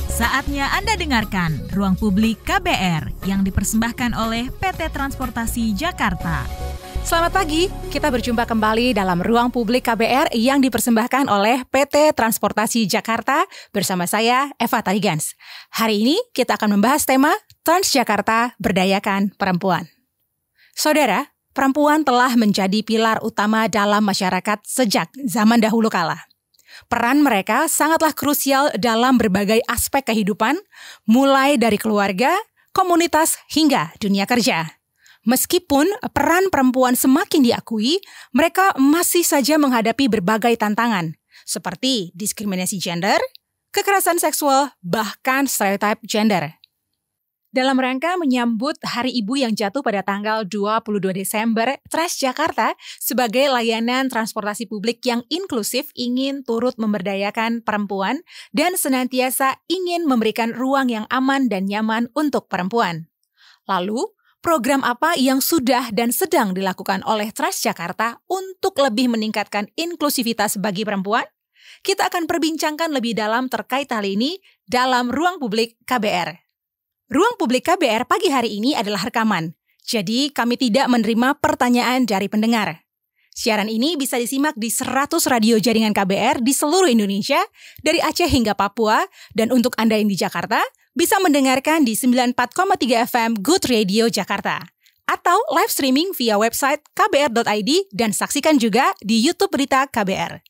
Saatnya Anda dengarkan Ruang Publik KBR yang dipersembahkan oleh PT Transportasi Jakarta. Selamat pagi, kita berjumpa kembali dalam Ruang Publik KBR yang dipersembahkan oleh PT Transportasi Jakarta bersama saya, Eva Tarigans. Hari ini kita akan membahas tema Transjakarta Berdayakan Perempuan. Saudara, perempuan telah menjadi pilar utama dalam masyarakat sejak zaman dahulu kala. Peran mereka sangatlah krusial dalam berbagai aspek kehidupan, mulai dari keluarga, komunitas, hingga dunia kerja. Meskipun peran perempuan semakin diakui, mereka masih saja menghadapi berbagai tantangan, seperti diskriminasi gender, kekerasan seksual, bahkan stereotip gender. Dalam rangka menyambut Hari Ibu yang jatuh pada tanggal 22 Desember, Transjakarta sebagai layanan transportasi publik yang inklusif ingin turut memberdayakan perempuan dan senantiasa ingin memberikan ruang yang aman dan nyaman untuk perempuan. Lalu, program apa yang sudah dan sedang dilakukan oleh Transjakarta untuk lebih meningkatkan inklusivitas bagi perempuan? Kita akan perbincangkan lebih dalam terkait hal ini dalam Ruang Publik KBR. Ruang Publik KBR pagi hari ini adalah rekaman, jadi kami tidak menerima pertanyaan dari pendengar. Siaran ini bisa disimak di 100 radio jaringan KBR di seluruh Indonesia, dari Aceh hingga Papua, dan untuk Anda yang di Jakarta, bisa mendengarkan di 94,3 FM Good Radio Jakarta, atau live streaming via website kbr.id dan saksikan juga di YouTube Berita KBR.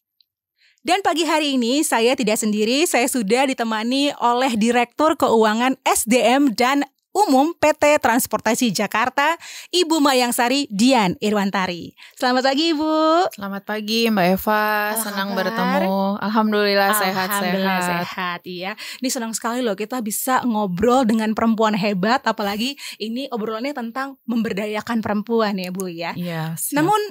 Dan pagi hari ini saya tidak sendiri, saya sudah ditemani oleh Direktur Keuangan SDM dan Umum PT Transportasi Jakarta, Ibu Mayangsari Dian Irwantari. Selamat pagi, Ibu. Selamat pagi, Mbak Eva. Senang bertemu. Alhamdulillah sehat-sehat. Iya. Ini senang sekali loh kita bisa ngobrol dengan perempuan hebat, apalagi ini obrolannya tentang memberdayakan perempuan ya, Bu ya. Iya. Namun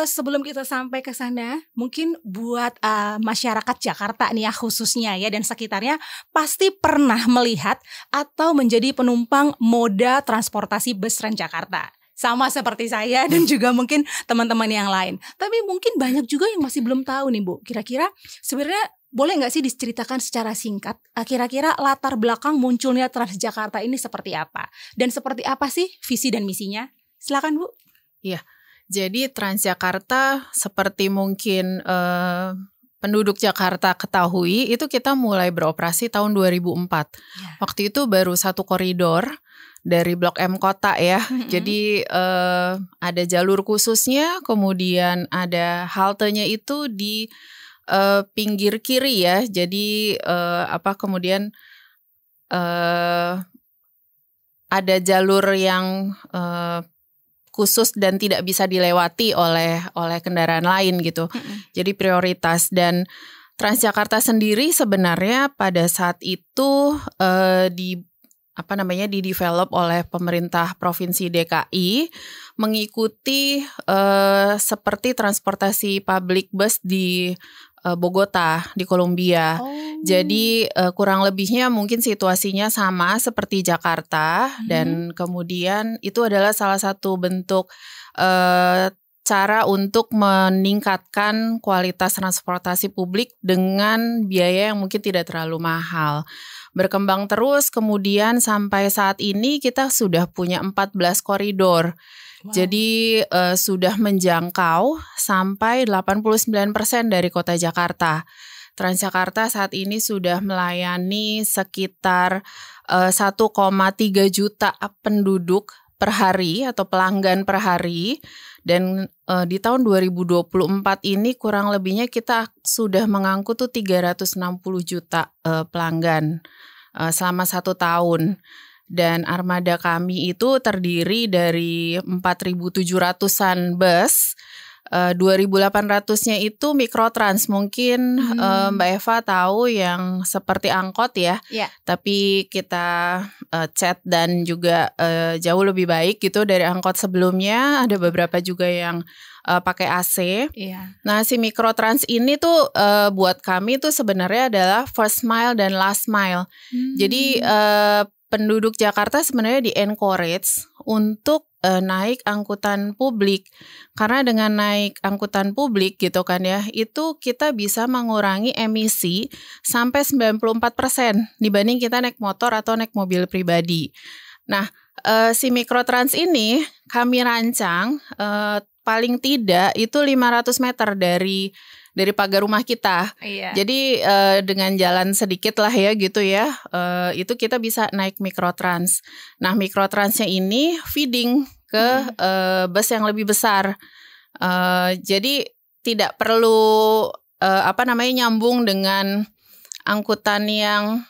sebelum kita sampai ke sana, mungkin buat masyarakat Jakarta nih ya khususnya ya dan sekitarnya pasti pernah melihat atau menjadi penumpang moda transportasi bus Transjakarta. Sama seperti saya dan juga mungkin teman-teman yang lain. Tapi mungkin banyak juga yang masih belum tahu nih, Bu. Kira-kira sebenarnya boleh nggak sih diceritakan secara singkat kira-kira latar belakang munculnya Transjakarta ini seperti apa? Dan seperti apa sih visi dan misinya? Silakan, Bu. Iya. Jadi Transjakarta seperti mungkin penduduk Jakarta ketahui, itu kita mulai beroperasi tahun 2004. Ya. Waktu itu baru satu koridor dari Blok M Kota ya. Jadi ada jalur khususnya, kemudian ada haltenya itu di pinggir kiri ya. Jadi kemudian ada jalur yang khusus dan tidak bisa dilewati oleh kendaraan lain gitu. Jadi prioritas. Dan Transjakarta sendiri sebenarnya pada saat itu di-develop oleh pemerintah Provinsi DKI mengikuti seperti transportasi public bus di Bogota, di Kolombia. Jadi kurang lebihnya mungkin situasinya sama seperti Jakarta. Dan kemudian itu adalah salah satu bentuk cara untuk meningkatkan kualitas transportasi publik dengan biaya yang mungkin tidak terlalu mahal. Berkembang terus, kemudian sampai saat ini kita sudah punya 14 koridor. Wow. Jadi sudah menjangkau sampai 89% dari kota Jakarta. Transjakarta saat ini sudah melayani sekitar 1,3 juta penduduk per hari atau pelanggan per hari. Dan di tahun 2024 ini kurang lebihnya kita sudah mengangkut tuh 360 juta pelanggan selama 1 tahun. Dan armada kami itu terdiri dari 4.700-an bus, 2.800-nya itu mikrotrans. Mungkin Mbak Eva tahu yang seperti angkot ya. Tapi kita chat dan juga jauh lebih baik gitu dari angkot sebelumnya. Ada beberapa juga yang pakai AC. Nah, si mikrotrans ini tuh buat kami tuh sebenarnya adalah first mile dan last mile. Jadi penduduk Jakarta sebenarnya di-encourage untuk naik angkutan publik. Karena dengan naik angkutan publik gitu kan ya, itu kita bisa mengurangi emisi sampai 94% dibanding kita naik motor atau naik mobil pribadi. Nah, si Mikrotrans ini kami rancang paling tidak itu 500 meter dari pagar rumah kita. Iya. Jadi dengan jalan sedikit lah ya gitu ya, itu kita bisa naik Mikrotrans. Nah, Mikrotransnya ini feeding ke bus yang lebih besar. Jadi tidak perlu nyambung dengan angkutan yang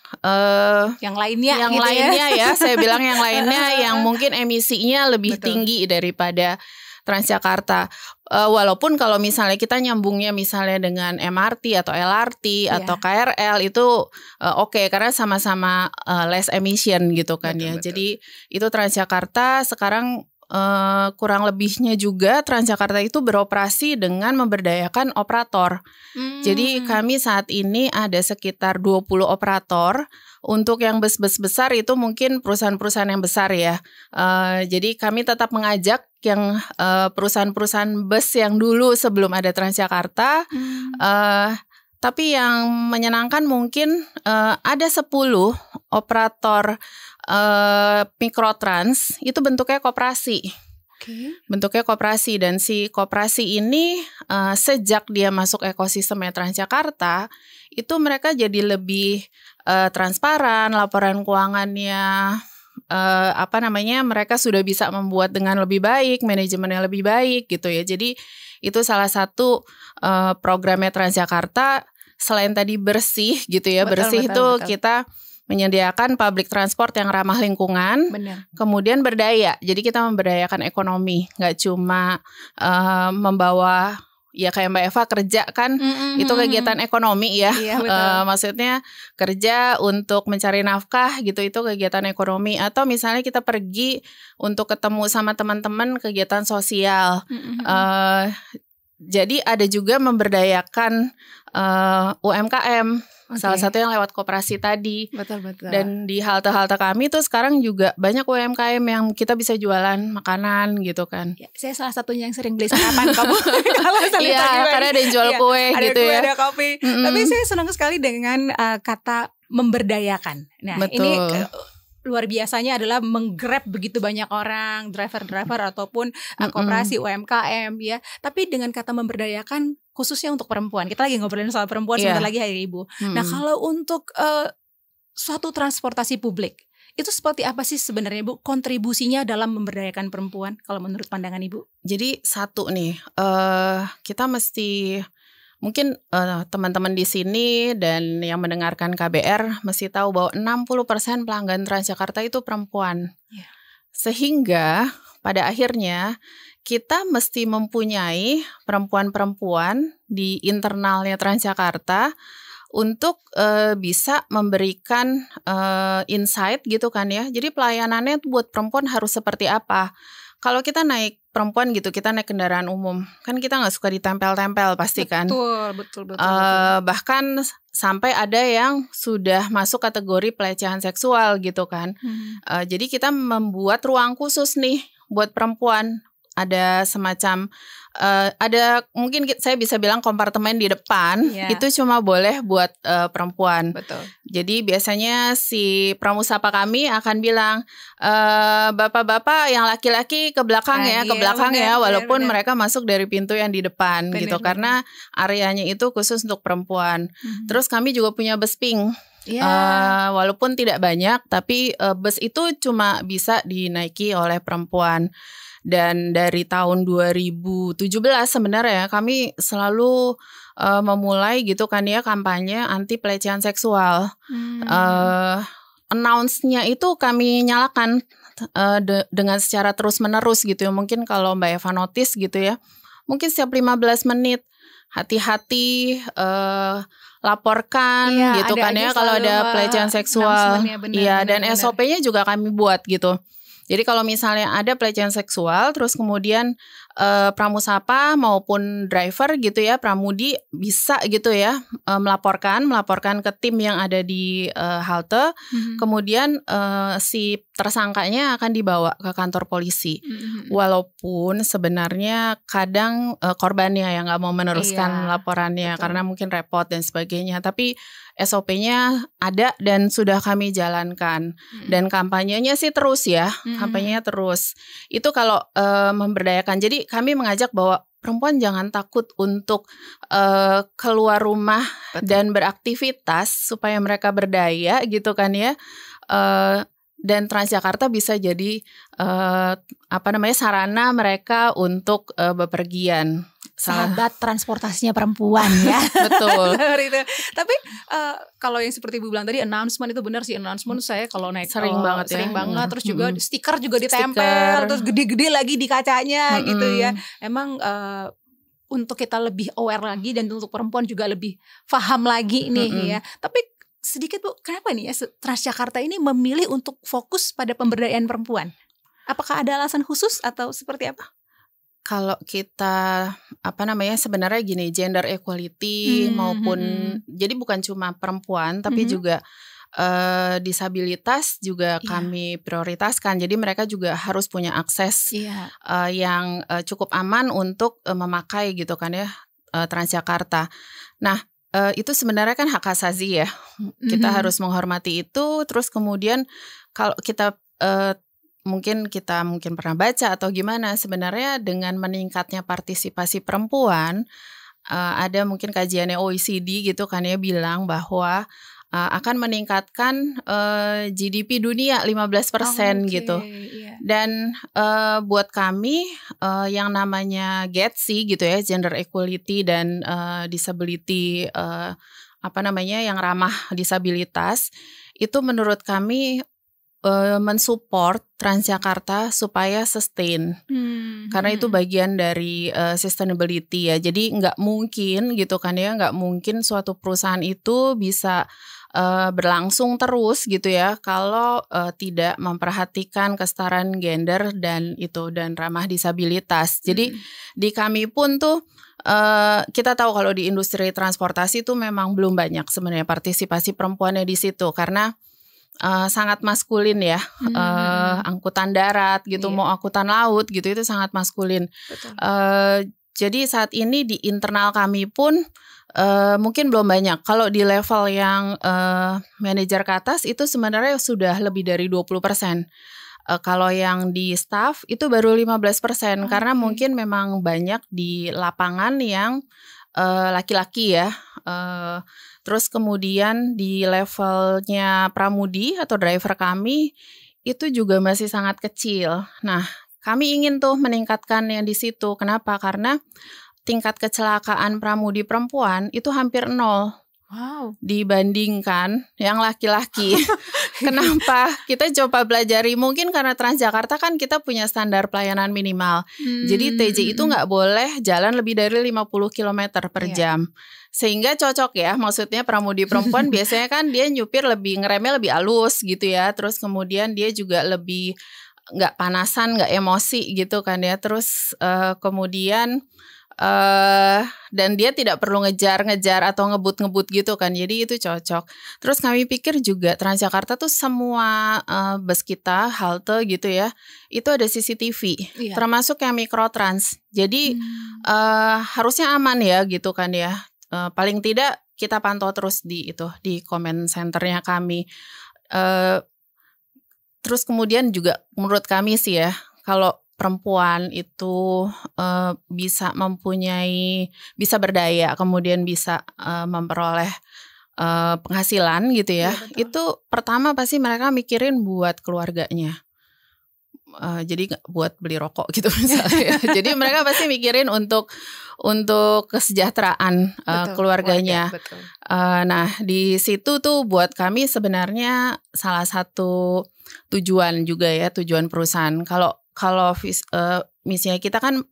lainnya gitu lainnya ya. Saya bilang yang lainnya yang mungkin emisinya lebih tinggi daripada Transjakarta. Walaupun kalau misalnya kita nyambungnya misalnya dengan MRT atau LRT atau KRL itu oke, karena sama-sama less emission gitu kan ya. Jadi itu Transjakarta sekarang kurang lebihnya juga Transjakarta itu beroperasi dengan memberdayakan operator. Jadi kami saat ini ada sekitar 20 operator. Untuk yang bus-bus besar itu mungkin perusahaan-perusahaan yang besar ya. Jadi kami tetap mengajak yang perusahaan-perusahaan bus yang dulu sebelum ada Transjakarta. Tapi yang menyenangkan mungkin ada 10 operator Mikrotrans itu bentuknya koperasi. Bentuknya koperasi, dan si koperasi ini sejak dia masuk ekosistemnya Transjakarta itu mereka jadi lebih transparan, laporan keuangannya mereka sudah bisa membuat dengan lebih baik, manajemennya lebih baik gitu ya. Jadi itu salah satu programnya Transjakarta. Selain tadi bersih gitu ya, betul. Kita menyediakan public transport yang ramah lingkungan. Benar. Kemudian berdaya. Jadi kita memberdayakan ekonomi, nggak cuma membawa ya kayak Mbak Eva kerja kan, itu kegiatan ekonomi ya. Iya, betul. Maksudnya kerja untuk mencari nafkah gitu, itu kegiatan ekonomi. Atau misalnya kita pergi untuk ketemu sama teman-teman, kegiatan sosial. Jadi ada juga memberdayakan UMKM. Salah satu yang lewat koperasi tadi. Betul. Dan di halte-halte kami tuh sekarang juga banyak UMKM yang kita bisa jualan makanan gitu kan. Ya, saya salah satunya yang sering beli sarapan kamu. Kalau iya, karena ada yang jual kue gitu ya. Ada kopi. Tapi saya senang sekali dengan kata memberdayakan. Nah, betul. Ini luar biasanya adalah menggrab begitu banyak orang, driver ataupun koperasi UMKM ya. Tapi dengan kata memberdayakan khususnya untuk perempuan. Kita lagi ngobrolin soal perempuan sebentar lagi Hari Ibu. Nah, kalau untuk suatu transportasi publik, itu seperti apa sih sebenarnya Bu kontribusinya dalam memberdayakan perempuan kalau menurut pandangan Ibu? Jadi satu nih, kita mesti mungkin teman-teman di sini dan yang mendengarkan KBR mesti tahu bahwa 60% pelanggan Transjakarta itu perempuan. Sehingga pada akhirnya kita mesti mempunyai perempuan-perempuan di internalnya Transjakarta untuk bisa memberikan insight gitu kan ya. Jadi pelayanannya buat perempuan harus seperti apa. Kalau kita naik perempuan gitu, kita naik kendaraan umum, kan kita nggak suka ditempel-tempel pasti kan. Betul. Bahkan sampai ada yang sudah masuk kategori pelecehan seksual gitu kan. Jadi kita membuat ruang khusus nih buat perempuan. Ada semacam ada mungkin saya bisa bilang kompartemen di depan itu cuma boleh buat perempuan. Betul. Jadi biasanya si pramusapa kami akan bilang bapak-bapak yang laki-laki ke belakang walaupun mereka masuk dari pintu yang di depan gitu karena areanya itu khusus untuk perempuan. Terus kami juga punya bus pink. Walaupun tidak banyak tapi bus itu cuma bisa dinaiki oleh perempuan. Dan dari tahun 2017 sebenarnya kami selalu memulai gitu kan ya kampanye anti pelecehan seksual. Announce-nya itu kami nyalakan dengan secara terus-menerus gitu ya. Mungkin kalau Mbak Eva notice gitu ya, mungkin setiap 15 menit hati-hati laporkan gitu kan ya kalau ada pelecehan seksual. Dan SOP-nya juga kami buat gitu. Jadi kalau misalnya ada pelecehan seksual terus kemudian pramusapa maupun driver gitu ya, pramudi bisa gitu ya melaporkan ke tim yang ada di halte. Kemudian si tersangkanya akan dibawa ke kantor polisi. Walaupun sebenarnya kadang korbannya yang nggak mau meneruskan laporannya karena mungkin repot dan sebagainya. Tapi SOP-nya ada dan sudah kami jalankan. Dan kampanyenya sih terus ya, kampanyenya terus. Itu kalau memberdayakan. Jadi kami mengajak bahwa perempuan jangan takut untuk keluar rumah dan beraktivitas supaya mereka berdaya gitu kan ya. Dan Transjakarta bisa jadi sarana mereka untuk bepergian. Sahabat transportasinya perempuan ya. Betul. Tapi kalau yang seperti Ibu bilang tadi, announcement itu benar sih. Announcement saya kalau naik sering banget. Terus juga stiker juga ditempel, terus gede-gede lagi di kacanya gitu ya. Emang untuk kita lebih aware lagi dan untuk perempuan juga lebih paham lagi nih ya. Tapi sedikit Bu, kenapa nih ya Transjakarta ini memilih untuk fokus pada pemberdayaan perempuan? Apakah ada alasan khusus atau seperti apa? Kalau kita sebenarnya gini, gender equality maupun jadi bukan cuma perempuan tapi juga disabilitas juga kami prioritaskan. Jadi mereka juga harus punya akses yang cukup aman untuk memakai gitu kan ya Transjakarta. Nah, itu sebenarnya kan hak asasi ya. Kita harus menghormati itu. Terus kemudian kalau kita mungkin pernah baca atau gimana, sebenarnya dengan meningkatnya partisipasi perempuan, ada mungkin kajiannya OECD gitu kan ya bilang bahwa akan meningkatkan GDP dunia 15% gitu. Dan buat kami yang namanya GETSI gitu ya, gender equality dan disability yang ramah disabilitas, itu menurut kami mensupport Transjakarta supaya sustain, karena itu bagian dari sustainability ya. Jadi nggak mungkin gitu kan ya, nggak mungkin suatu perusahaan itu bisa berlangsung terus gitu ya kalau tidak memperhatikan kesetaraan gender dan ramah disabilitas. Jadi di kami pun tuh kita tahu kalau di industri transportasi itu memang belum banyak sebenarnya partisipasi perempuannya di situ karena sangat maskulin ya, angkutan darat gitu, mau angkutan laut gitu, itu sangat maskulin. Jadi saat ini di internal kami pun mungkin belum banyak. Kalau di level yang manajer ke atas itu sebenarnya sudah lebih dari 20%. Kalau yang di staff itu baru 15%, karena mungkin memang banyak di lapangan yang laki-laki ya. Terus kemudian di levelnya pramudi atau driver kami itu juga masih sangat kecil. Nah, kami ingin tuh meningkatkan yang di situ. Kenapa? Karena tingkat kecelakaan pramudi perempuan itu hampir 0. Wow. Dibandingkan yang laki-laki. Kenapa? Kita coba pelajari, mungkin karena Transjakarta kan kita punya standar pelayanan minimal. Jadi TJ itu nggak boleh jalan lebih dari 50 km per jam. Sehingga cocok ya, maksudnya pramudi perempuan biasanya kan dia nyupir ngeremnya lebih halus gitu ya. Terus kemudian dia juga lebih nggak panasan, nggak emosi gitu kan ya. Terus kemudian dan dia tidak perlu ngejar atau ngebut gitu kan, jadi itu cocok. Terus kami pikir juga Transjakarta tuh semua bus kita halte gitu ya, itu ada CCTV, termasuk yang mikrotrans. Jadi harusnya aman ya gitu kan ya. Paling tidak kita pantau terus di comment centernya kami. Terus kemudian juga menurut kami sih ya, kalau perempuan itu bisa berdaya, kemudian bisa memperoleh penghasilan gitu ya. Itu pertama pasti mereka mikirin buat keluarganya. Jadi buat beli rokok gitu misalnya. Jadi mereka pasti mikirin untuk kesejahteraan keluarganya. Betul. Nah, di situ tuh buat kami sebenarnya salah satu tujuan juga ya, tujuan perusahaan. Kalau misinya kita kan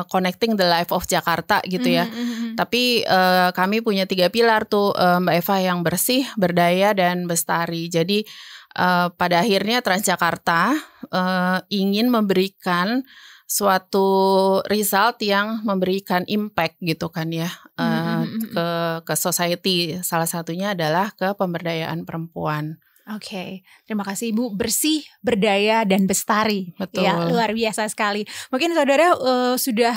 connecting the life of Jakarta gitu ya. Tapi kami punya 3 pilar tuh Mbak Eva, yang bersih, berdaya, dan bestari. Jadi pada akhirnya Transjakarta ingin memberikan suatu result yang memberikan impact gitu kan ya ke society. Salah satunya adalah ke pemberdayaan perempuan. Oke, terima kasih Ibu. Bersih, berdaya, dan bestari. Betul. Ya, luar biasa sekali. Mungkin saudara sudah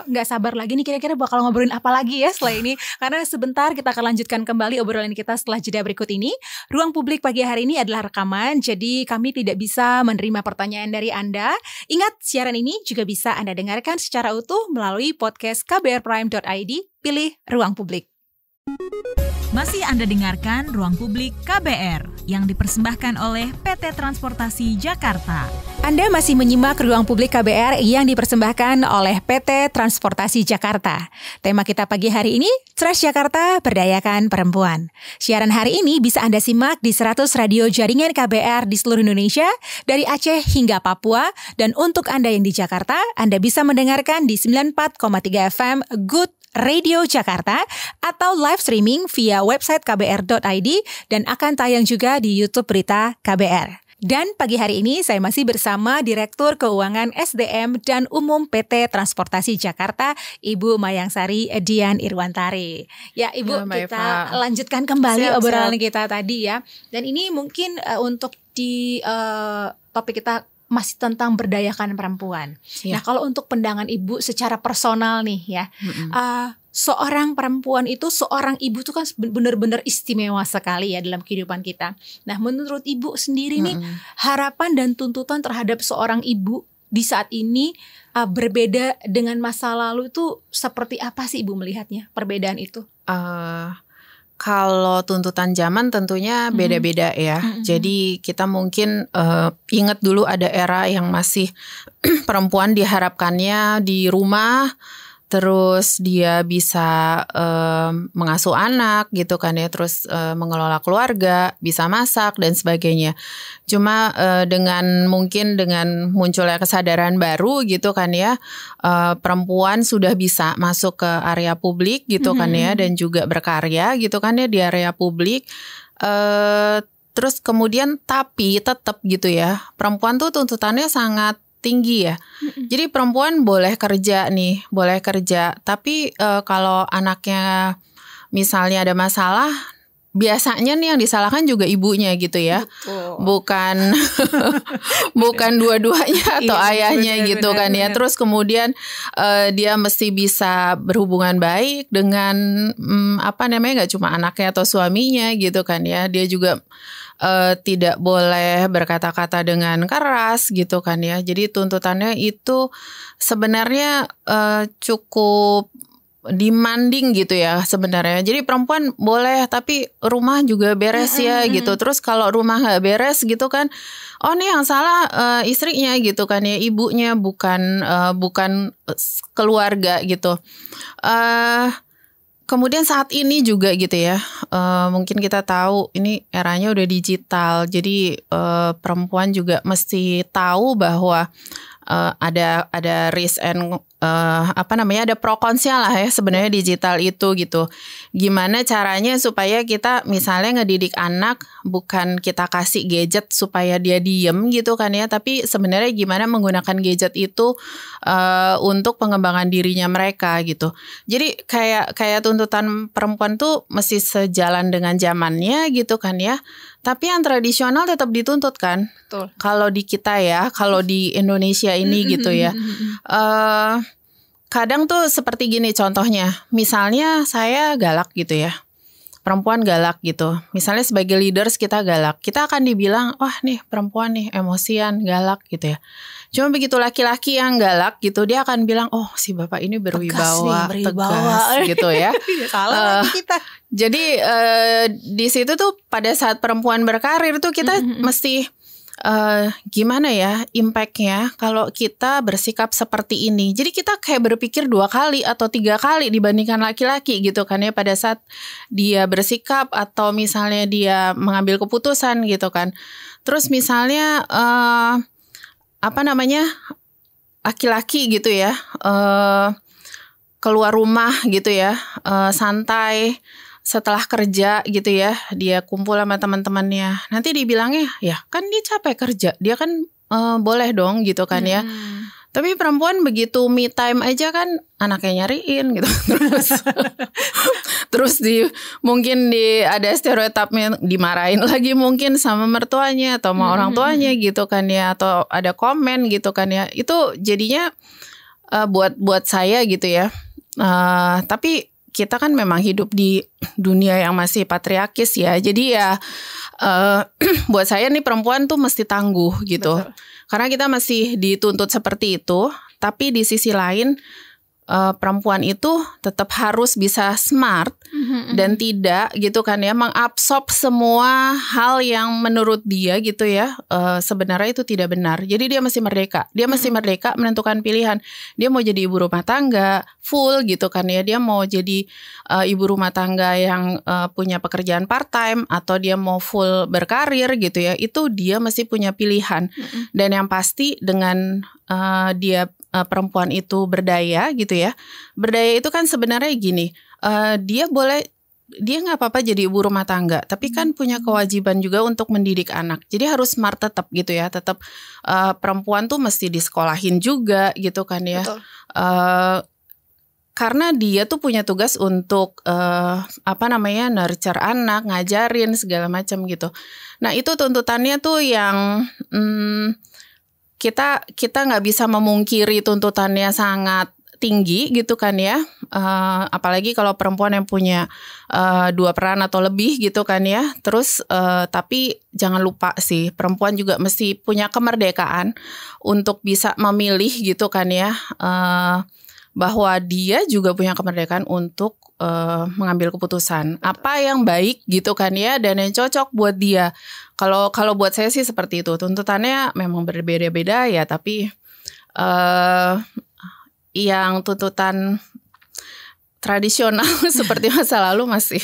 nggak sabar lagi nih kira-kira bakal ngobrolin apa lagi ya setelah ini. Karena sebentar kita akan lanjutkan kembali obrolan kita setelah jeda berikut ini. Ruang Publik pagi hari ini adalah rekaman, jadi kami tidak bisa menerima pertanyaan dari Anda. Ingat, siaran ini juga bisa Anda dengarkan secara utuh melalui podcast kbrprime.id. Pilih Ruang Publik. Masih Anda dengarkan Ruang Publik KBR yang dipersembahkan oleh PT Transportasi Jakarta. Anda masih menyimak Ruang Publik KBR yang dipersembahkan oleh PT Transportasi Jakarta. Tema kita pagi hari ini, Transjakarta Berdayakan Perempuan. Siaran hari ini bisa Anda simak di 100 radio jaringan KBR di seluruh Indonesia, dari Aceh hingga Papua. Dan untuk Anda yang di Jakarta, Anda bisa mendengarkan di 94,3 FM Good Radio Jakarta atau live streaming via website kbr.id dan akan tayang juga di YouTube Berita KBR. Dan pagi hari ini saya masih bersama Direktur Keuangan SDM dan Umum PT Transportasi Jakarta, Ibu Mayangsari Dian Irwantari. Ya Ibu, ya, kita lanjutkan kembali obrolan kita tadi ya. Dan ini mungkin untuk di topik kita masih tentang berdayakan perempuan. Ya. Nah, kalau untuk pandangan Ibu secara personal nih ya, seorang perempuan itu, seorang ibu itu kan benar-benar istimewa sekali ya dalam kehidupan kita. Nah, menurut Ibu sendiri nih, harapan dan tuntutan terhadap seorang ibu di saat ini berbeda dengan masa lalu itu seperti apa sih Ibu melihatnya perbedaan itu? Kalau tuntutan zaman tentunya beda-beda ya. Jadi kita mungkin ingat dulu ada era yang masih perempuan diharapkannya di rumah, terus dia bisa mengasuh anak gitu kan ya, terus mengelola keluarga, bisa masak dan sebagainya. Cuma dengan munculnya kesadaran baru gitu kan ya, perempuan sudah bisa masuk ke area publik gitu kan ya, dan juga berkarya gitu kan ya di area publik. Terus kemudian tapi tetap gitu ya, perempuan tuh tuntutannya sangat tinggi ya. Jadi perempuan boleh kerja, tapi kalau anaknya misalnya ada masalah, biasanya nih yang disalahkan juga ibunya gitu ya. Bukan bukan dua-duanya atau ayahnya gitu kan ya. Terus kemudian dia mesti bisa berhubungan baik dengan nggak cuma anaknya atau suaminya gitu kan ya. Dia juga tidak boleh berkata-kata dengan keras gitu kan ya. Jadi tuntutannya itu sebenarnya cukup demanding gitu ya sebenarnya. Jadi perempuan boleh tapi rumah juga beres ya gitu. Terus kalau rumah nggak beres gitu kan, oh nih yang salah istrinya gitu kan ya, ibunya bukan keluarga gitu. Kemudian saat ini juga gitu ya, mungkin kita tahu ini eranya udah digital, jadi perempuan juga mesti tahu bahwa ada risk and ada pro kontra lah ya sebenarnya digital itu gitu. Gimana caranya supaya kita misalnya ngedidik anak bukan kita kasih gadget supaya dia diem gitu kan ya, tapi sebenarnya gimana menggunakan gadget itu untuk pengembangan dirinya mereka gitu. Jadi kayak tuntutan perempuan tuh mesti sejalan dengan zamannya gitu kan ya. Tapi yang tradisional tetap dituntut kan. Betul. Kalau di kita ya, kalau di Indonesia ini gitu ya. Kadang tuh seperti gini contohnya. Misalnya saya galak gitu ya. Perempuan galak gitu. Misalnya sebagai leaders kita galak. Kita akan dibilang, wah nih perempuan nih emosian, galak gitu ya. Cuma begitu laki-laki yang galak gitu, dia akan bilang, oh si bapak ini berwibawa, tegas gitu ya. Salah kita. Jadi di situ tuh pada saat perempuan berkarir tuh kita mesti gimana ya impact-nya kalau kita bersikap seperti ini. Jadi kita kayak berpikir 2 kali atau 3 kali dibandingkan laki-laki gitu kan ya, pada saat dia bersikap atau misalnya dia mengambil keputusan gitu kan. Terus misalnya laki-laki gitu ya, keluar rumah gitu ya, santai setelah kerja gitu ya, dia kumpul sama teman-temannya. Nanti dibilangnya, ya kan dia capek kerja, dia kan boleh dong gitu kan ya. Tapi perempuan begitu me time aja kan anaknya nyariin gitu. Terus mungkin ada stereotipnya, dimarahin lagi mungkin sama mertuanya atau sama orang tuanya gitu kan ya, atau ada komen gitu kan ya. Itu jadinya buat saya gitu ya. Tapi kita kan memang hidup di dunia yang masih patriarkis ya. Jadi ya buat saya nih perempuan tuh mesti tangguh gitu. Betul. Karena kita masih dituntut seperti itu. Tapi di sisi lain perempuan itu tetap harus bisa smart dan tidak gitu kan ya, mengabsorb semua hal yang menurut dia gitu ya sebenarnya itu tidak benar. Jadi dia masih merdeka. Dia masih merdeka menentukan pilihan. Dia mau jadi ibu rumah tangga full gitu kan ya. Dia mau jadi ibu rumah tangga yang punya pekerjaan part time atau dia mau full berkarir gitu ya. Itu dia masih punya pilihan. Dan yang pasti dengan dia perempuan itu berdaya gitu ya. Berdaya itu kan sebenarnya gini, dia nggak apa-apa jadi ibu rumah tangga, tapi kan punya kewajiban juga untuk mendidik anak. Jadi harus smart tetap gitu ya. Tetap perempuan tuh mesti disekolahin juga gitu kan ya. Karena dia tuh punya tugas untuk nurture anak, ngajarin segala macam gitu. Nah itu tuntutannya tuh yang kita nggak bisa memungkiri tuntutannya sangat tinggi gitu kan ya, apalagi kalau perempuan yang punya 2 peran atau lebih gitu kan ya. Terus tapi jangan lupa sih, perempuan juga mesti punya kemerdekaan untuk bisa memilih gitu kan ya, bahwa dia juga punya kemerdekaan untuk mengambil keputusan apa yang baik gitu kan ya, dan yang cocok buat dia. Kalau buat saya sih seperti itu. Tuntutannya memang berbeda-beda ya, tapi yang tuntutan tradisional seperti masa lalu masih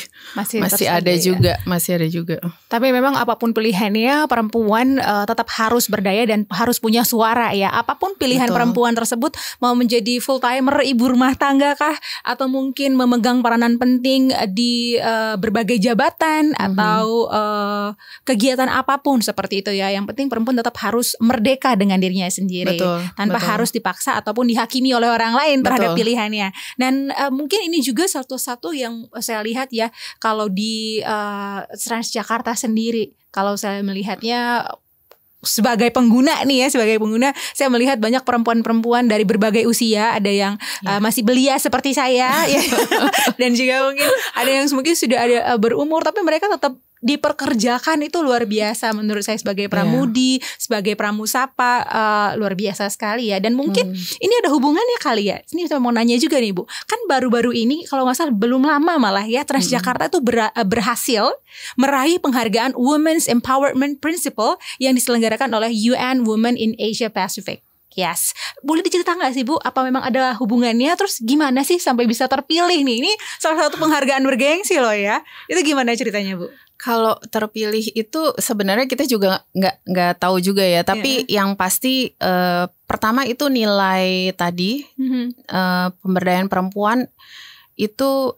ada juga, masih ada juga. Tapi memang apapun pilihannya, perempuan tetap harus berdaya dan harus punya suara ya. Apapun pilihan perempuan tersebut, mau menjadi full timer ibu rumah tangga kah, atau mungkin memegang peranan penting di berbagai jabatan atau kegiatan apapun seperti itu ya. Yang penting perempuan tetap harus merdeka dengan dirinya sendiri, tanpa harus dipaksa ataupun dihakimi oleh orang lain terhadap pilihannya. Dan mungkin ini juga satu-satu yang saya lihat ya, kalau di Transjakarta sendiri, kalau saya melihatnya sebagai pengguna nih ya, saya melihat banyak perempuan-perempuan dari berbagai usia. Ada yang masih belia seperti saya ya. Dan juga mungkin ada yang mungkin sudah ada berumur, tapi mereka tetap diperkerjakan. Itu luar biasa menurut saya sebagai pramudi, sebagai pramusapa, luar biasa sekali ya. Dan mungkin ini ada hubungannya kali ya. Ini saya mau nanya juga nih Bu, kan baru-baru ini kalau nggak salah belum lama malah ya, Transjakarta itu berhasil meraih penghargaan Women's Empowerment Principle yang diselenggarakan oleh UN Women in Asia Pacific. Yes, boleh dicerita nggak sih Bu, apa memang ada hubungannya? Terus gimana sih sampai bisa terpilih nih? Ini salah satu penghargaan bergengsi loh ya. Itu gimana ceritanya Bu? Kalau terpilih itu sebenarnya kita juga nggak tahu juga ya. Tapi yang pasti pertama itu nilai tadi pemberdayaan perempuan itu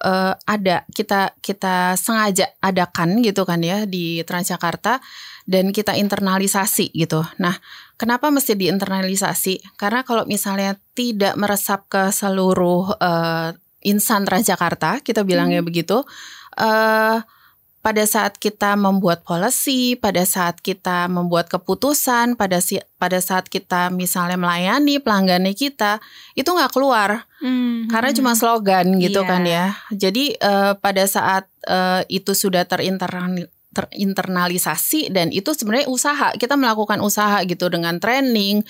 ada, kita sengaja adakan gitu kan ya di Transjakarta, dan kita internalisasi gitu. Nah, kenapa mesti diinternalisasi? Karena kalau misalnya tidak meresap ke seluruh insan Transjakarta, kita bilangnya begitu, pada saat kita membuat policy, pada saat kita membuat keputusan, pada saat kita misalnya melayani pelanggannya kita, itu nggak keluar karena cuma slogan gitu kan ya. Jadi pada saat itu sudah terinternalisasi, dan itu sebenarnya usaha, kita melakukan usaha gitu dengan training,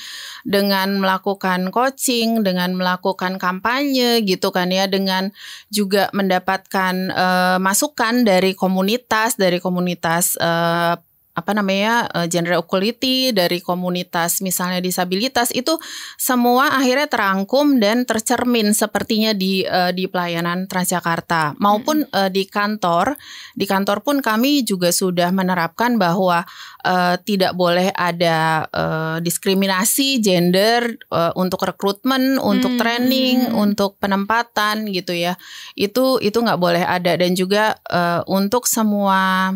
dengan melakukan coaching, dengan melakukan kampanye gitu kan ya, dengan juga mendapatkan masukan dari komunitas gender equality, dari komunitas misalnya disabilitas. Itu semua akhirnya terangkum dan tercermin sepertinya di pelayanan Transjakarta maupun di kantor pun kami juga sudah menerapkan bahwa tidak boleh ada diskriminasi gender untuk rekrutmen, untuk training, untuk penempatan gitu ya. Itu nggak boleh ada. Dan juga untuk semua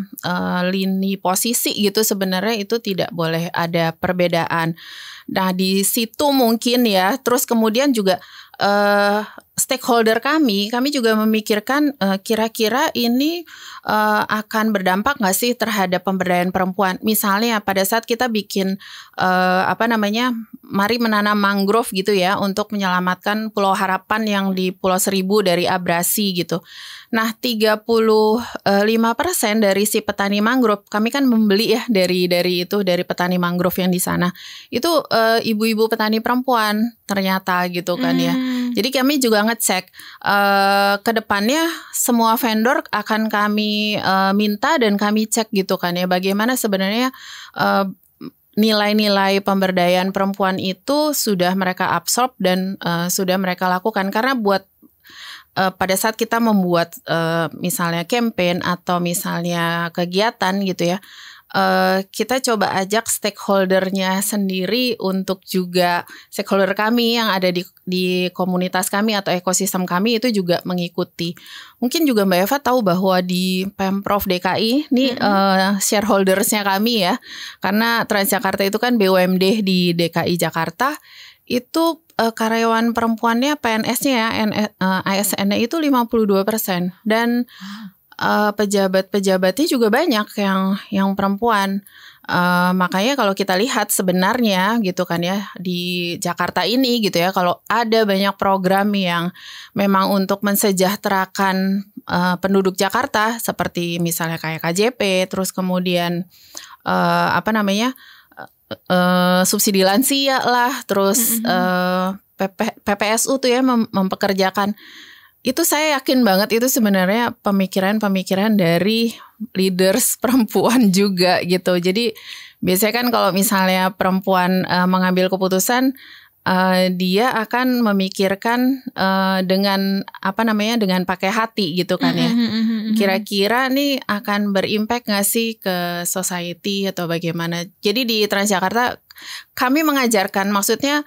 lini posisi fungsi gitu sebenarnya itu tidak boleh ada perbedaan. Nah di situ mungkin ya, terus kemudian juga stakeholder kami juga memikirkan kira-kira ini akan berdampak nggak sih terhadap pemberdayaan perempuan. Misalnya pada saat kita bikin mari menanam mangrove gitu ya untuk menyelamatkan Pulau Harapan yang di Pulau Seribu dari abrasi gitu. Nah 35% dari si petani mangrove, kami kan membeli ya dari petani mangrove yang di sana. Itu ibu-ibu petani perempuan ternyata gitu kan ya. Jadi kami juga ngecek ke depannya semua vendor akan kami minta dan kami cek gitu kan ya, bagaimana sebenarnya nilai-nilai pemberdayaan perempuan itu sudah mereka absorb dan sudah mereka lakukan. Karena pada saat kita membuat misalnya campaign atau misalnya kegiatan gitu ya, kita coba ajak stakeholdernya sendiri untuk juga stakeholder kami yang ada di komunitas kami atau ekosistem kami itu juga mengikuti. Mungkin juga Mbak Eva tahu bahwa di Pemprov DKI ini shareholdersnya kami ya, karena Transjakarta itu kan BUMD di DKI Jakarta, itu karyawan perempuannya PNS-nya ya, ASN-nya itu 52% dan pejabat-pejabatnya juga banyak yang perempuan. Makanya kalau kita lihat sebenarnya gitu kan ya di Jakarta ini gitu ya, kalau ada banyak program yang memang untuk mensejahterakan penduduk Jakarta seperti misalnya kayak KJP, terus kemudian subsidi lansia lah, terus PPSU tuh ya mempekerjakan. Itu saya yakin banget itu sebenarnya pemikiran-pemikiran dari leaders perempuan juga gitu. Jadi biasanya kan kalau misalnya perempuan mengambil keputusan, dia akan memikirkan dengan pakai hati gitu kan ya. Kira-kira nih akan berimpact nggak sih ke society atau bagaimana? Jadi di Transjakarta kami mengajarkan, maksudnya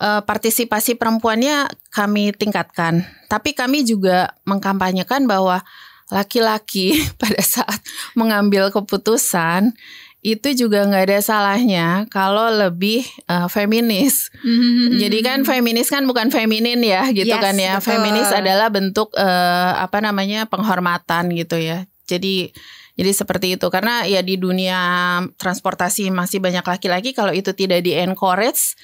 partisipasi perempuannya kami tingkatkan, tapi kami juga mengkampanyekan bahwa laki-laki pada saat mengambil keputusan itu juga nggak ada salahnya kalau lebih feminis. Jadi kan feminis kan bukan feminin ya gitu kan ya. Betul. Feminis adalah bentuk penghormatan gitu ya. Jadi seperti itu, karena ya di dunia transportasi masih banyak laki-laki, kalau itu tidak di-encourage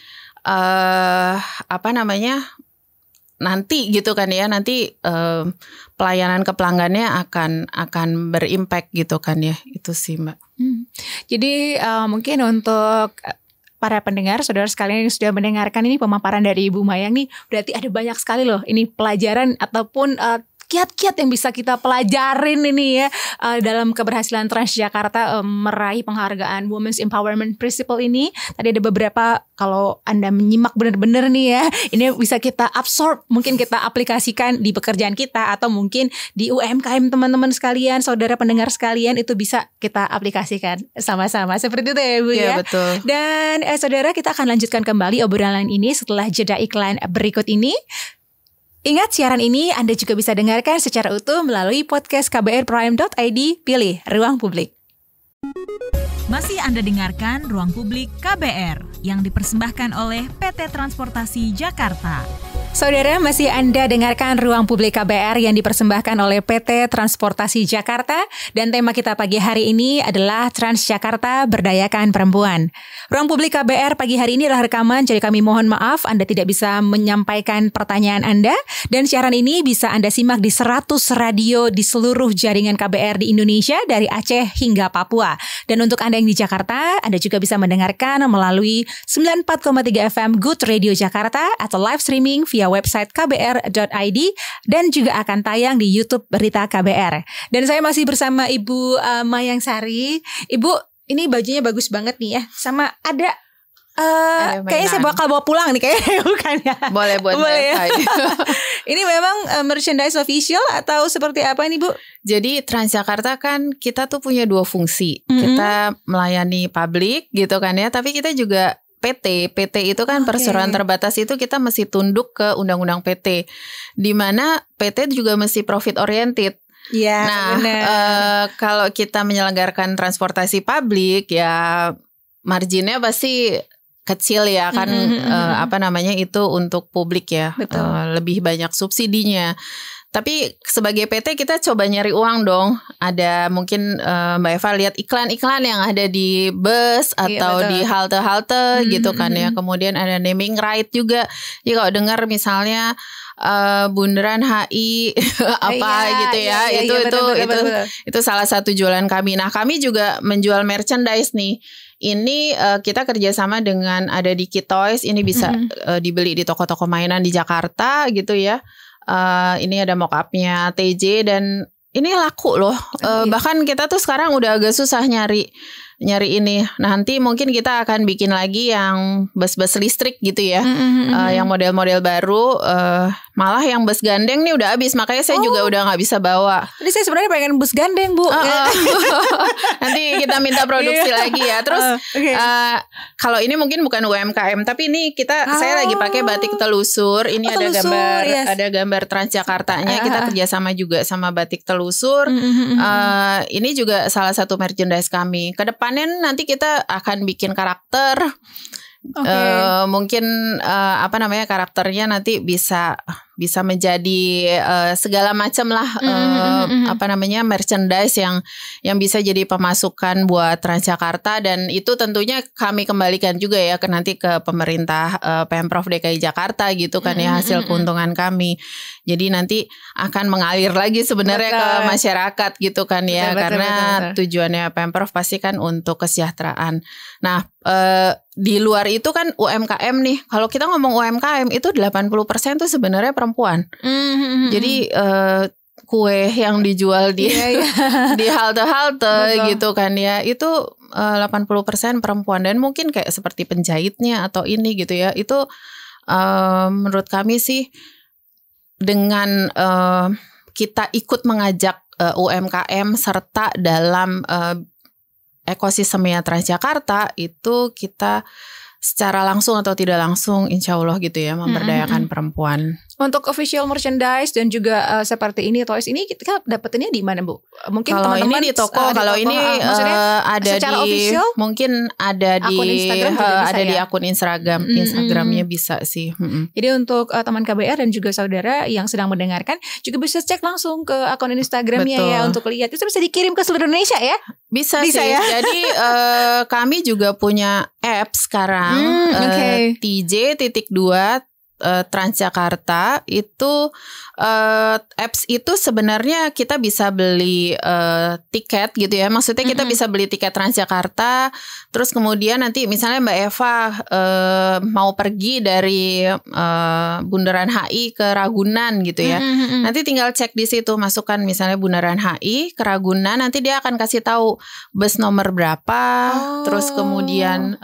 nanti gitu kan ya, nanti pelayanan ke pelanggannya akan berimpact gitu kan ya. Itu sih Mbak. Jadi mungkin untuk para pendengar, saudara sekalian yang sudah mendengarkan ini pemaparan dari Ibu Mayang nih, berarti ada banyak sekali loh ini pelajaran ataupun kiat-kiat yang bisa kita pelajarin ini ya dalam keberhasilan Transjakarta meraih penghargaan Women's Empowerment Principle ini. Tadi ada beberapa, kalau Anda menyimak benar-benar nih ya, ini bisa kita absorb, mungkin kita aplikasikan di pekerjaan kita atau mungkin di UMKM teman-teman sekalian, saudara pendengar sekalian, itu bisa kita aplikasikan sama-sama. Seperti itu ya Bu ya. Betul. Dan saudara, kita akan lanjutkan kembali obrolan ini setelah jeda iklan berikut ini. Ingat, siaran ini Anda juga bisa dengarkan secara utuh melalui podcast kbrprime.id, pilih Ruang Publik. Masih Anda dengarkan Ruang Publik KBR yang dipersembahkan oleh PT Transportasi Jakarta. Saudara, masih Anda dengarkan Ruang Publik KBR yang dipersembahkan oleh PT Transportasi Jakarta, dan tema kita pagi hari ini adalah Transjakarta Berdayakan Perempuan. Ruang Publik KBR pagi hari ini adalah rekaman, jadi kami mohon maaf Anda tidak bisa menyampaikan pertanyaan Anda, dan siaran ini bisa Anda simak di 100 radio di seluruh jaringan KBR di Indonesia dari Aceh hingga Papua. Dan untuk Anda yang di Jakarta, Anda juga bisa mendengarkan melalui 94,3 FM Good Radio Jakarta atau live streaming via website kbr.id, dan juga akan tayang di YouTube Berita KBR. Dan saya masih bersama Ibu Mayang Sari. Ibu, ini bajunya bagus banget nih ya. Sama ada kayaknya saya bakal bawa pulang nih kayaknya, bukan ya? Boleh ya. Ini memang merchandise official atau seperti apa nih Bu? Jadi Transjakarta kan kita tuh punya dua fungsi. Kita melayani publik gitu kan ya, tapi kita juga PT itu kan perseroan terbatas, itu kita mesti tunduk ke undang-undang PT, di mana PT juga mesti profit oriented. Iya, Nah, benar. kalau kita menyelenggarakan transportasi publik ya marginnya pasti kecil ya kan, apa namanya itu untuk publik ya, lebih banyak subsidinya. Tapi sebagai PT kita coba nyari uang dong. Ada mungkin Mbak Eva lihat iklan-iklan yang ada di bus atau di halte-halte gitu kan ya. Kemudian ada naming right juga. Jadi kalau dengar misalnya Bundaran HI apa gitu ya, itu salah satu jualan kami. Nah, kami juga menjual merchandise nih. Ini kita kerjasama dengan ada di Kitoys. Ini bisa dibeli di toko-toko mainan di Jakarta gitu ya. Ini ada mock-up-nya TJ dan ini laku loh. Bahkan kita tuh sekarang udah agak susah nyari ini. Nanti mungkin kita akan bikin lagi yang bus-bus listrik gitu ya. Yang model-model baru. Malah yang bus gandeng nih udah habis. Makanya saya juga udah gak bisa bawa. Jadi saya sebenarnya pengen bus gandeng, Bu. Nanti kita minta produksi lagi ya. Terus kalau ini mungkin bukan UMKM, tapi ini saya lagi pakai batik telusur. Ini ada gambar Transjakartanya. Kita kerjasama juga sama batik telusur. Ini juga salah satu merchandise kami. Kedepannya nanti kita akan bikin karakter. Mungkin apa namanya karakternya nanti bisa menjadi segala macam lah apa namanya merchandise yang bisa jadi pemasukan buat Transjakarta, dan itu tentunya kami kembalikan juga ya nanti ke pemerintah Pemprov DKI Jakarta gitu kan ya, hasil keuntungan kami. Jadi nanti akan mengalir lagi sebenarnya ke masyarakat gitu kan ya, karena tujuannya Pemprov pasti kan untuk kesejahteraan. Nah, di luar itu kan UMKM nih. Kalau kita ngomong UMKM itu 80% tuh sebenarnya perempuan. Jadi kue yang dijual di di halte-halte gitu kan ya, itu 80% perempuan. Dan mungkin kayak seperti penjahitnya atau ini gitu ya. Itu menurut kami sih dengan kita ikut mengajak UMKM serta dalam ekosistemnya Transjakarta, itu kita secara langsung atau tidak langsung insya Allah gitu ya memberdayakan perempuan. Untuk official merchandise dan juga seperti ini Toys ini kita dapetinnya di mana, Bu? Mungkin kalau teman-teman ini di toko, kalau ini ada secara di official, mungkin ada di akun Instagram juga bisa, ada ya? di akun Instagramnya bisa sih. Jadi untuk teman KBR dan juga saudara yang sedang mendengarkan juga bisa cek langsung ke akun Instagramnya ya untuk lihat. Itu bisa dikirim ke seluruh Indonesia ya? Bisa sih. Ya? Jadi kami juga punya apps sekarang. TJ.2 Transjakarta itu apps itu sebenarnya kita bisa beli tiket gitu ya. Maksudnya kita bisa beli tiket Transjakarta. Terus kemudian nanti misalnya Mbak Eva mau pergi dari Bundaran HI ke Ragunan gitu ya. Nanti tinggal cek di situ, masukkan misalnya Bundaran HI ke Ragunan. Nanti dia akan kasih tahu bus nomor berapa. Terus kemudian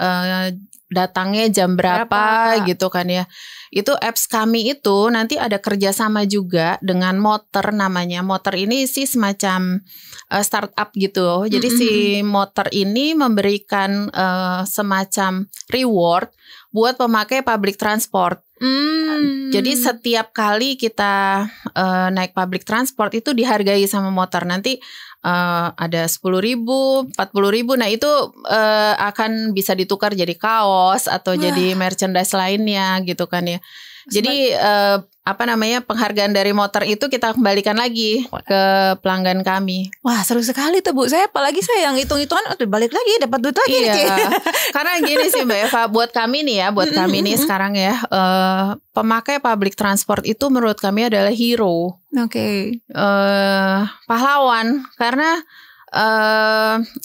datangnya jam berapa gitu kan ya. Itu apps kami itu nanti ada kerjasama juga dengan Motor namanya. Motor ini sih semacam startup gitu. Jadi si Motor ini memberikan semacam reward buat pemakai public transport. Jadi setiap kali kita naik public transport itu dihargai sama Motor. Nanti ada 10.000, 40.000. Nah itu akan bisa ditukar jadi kaos atau jadi merchandise lainnya gitu kan ya. Jadi apa namanya penghargaan dari Motor itu kita kembalikan lagi ke pelanggan kami. Wah seru sekali tuh Bu. Saya apalagi saya yang hitung-hitungan balik lagi dapat duit lagi. Iya. Karena gini sih Mbak Eva, buat kami nih nih sekarang ya pemakai public transport itu menurut kami adalah hero. Pahlawan, karena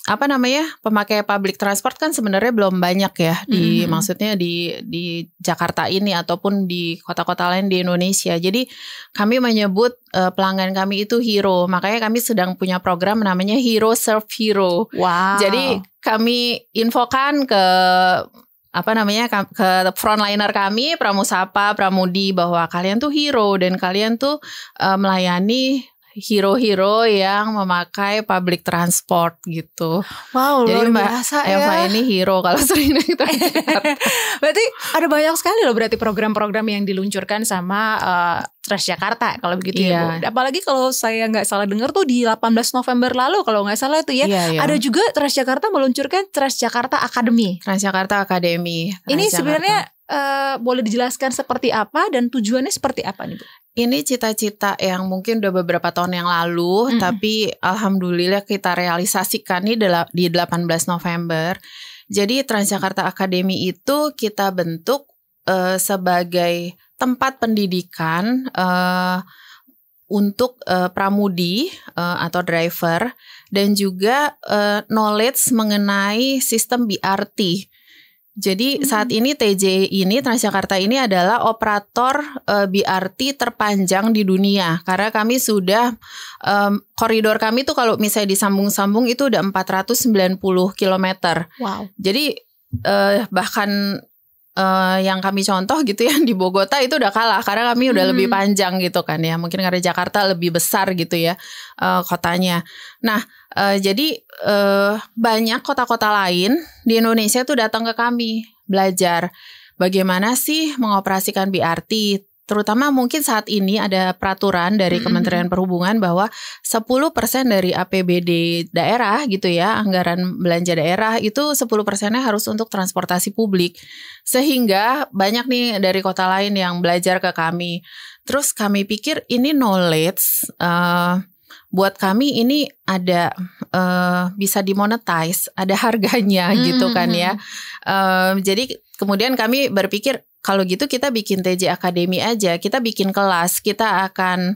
apa namanya pemakai public transport kan sebenarnya belum banyak ya maksudnya di Jakarta ini ataupun di kota-kota lain di Indonesia. Jadi kami menyebut pelanggan kami itu hero. Makanya kami sedang punya program namanya Hero Serve Hero. Wow. Jadi kami infokan ke apa namanya ke frontliner kami, Pramusapa, Pramudi, bahwa kalian tuh hero dan kalian tuh melayani hero-hero yang memakai public transport gitu. Wow, jadi luar biasa ya. Eva ini hero kalau sering naik Transjakarta. Berarti ada banyak sekali loh berarti program-program yang diluncurkan sama Transjakarta kalau begitu ya Bu. Apalagi kalau saya nggak salah dengar tuh di 18 November lalu kalau nggak salah tuh ya. Ada juga Transjakarta meluncurkan Transjakarta Academy. Transjakarta Academy. Ini sebenarnya boleh dijelaskan seperti apa dan tujuannya seperti apa nih Bu? Ini cita-cita yang mungkin udah beberapa tahun yang lalu, tapi alhamdulillah kita realisasikan nih di 18 November. Jadi Transjakarta Academy itu kita bentuk sebagai tempat pendidikan untuk pramudi atau driver dan juga knowledge mengenai sistem BRT. Jadi saat ini TJ ini Transjakarta ini adalah operator BRT terpanjang di dunia karena kami sudah koridor kami tuh kalau misalnya disambung-sambung itu udah 490 km. Wow. Jadi bahkan yang kami contoh gitu ya di Bogota itu udah kalah karena kami udah lebih panjang gitu kan ya. Mungkin karena Jakarta lebih besar gitu ya kotanya. Nah jadi banyak kota-kota lain di Indonesia tuh datang ke kami belajar bagaimana sih mengoperasikan BRT. Terutama mungkin saat ini ada peraturan dari Kementerian Perhubungan bahwa 10% dari APBD daerah gitu ya, anggaran belanja daerah itu 10%-nya harus untuk transportasi publik. Sehingga banyak nih dari kota lain yang belajar ke kami. Terus kami pikir ini knowledge buat kami ini ada bisa dimonetize, ada harganya gitu kan ya. Jadi kemudian kami berpikir kalau gitu kita bikin TJ Academy aja, kita bikin kelas, kita akan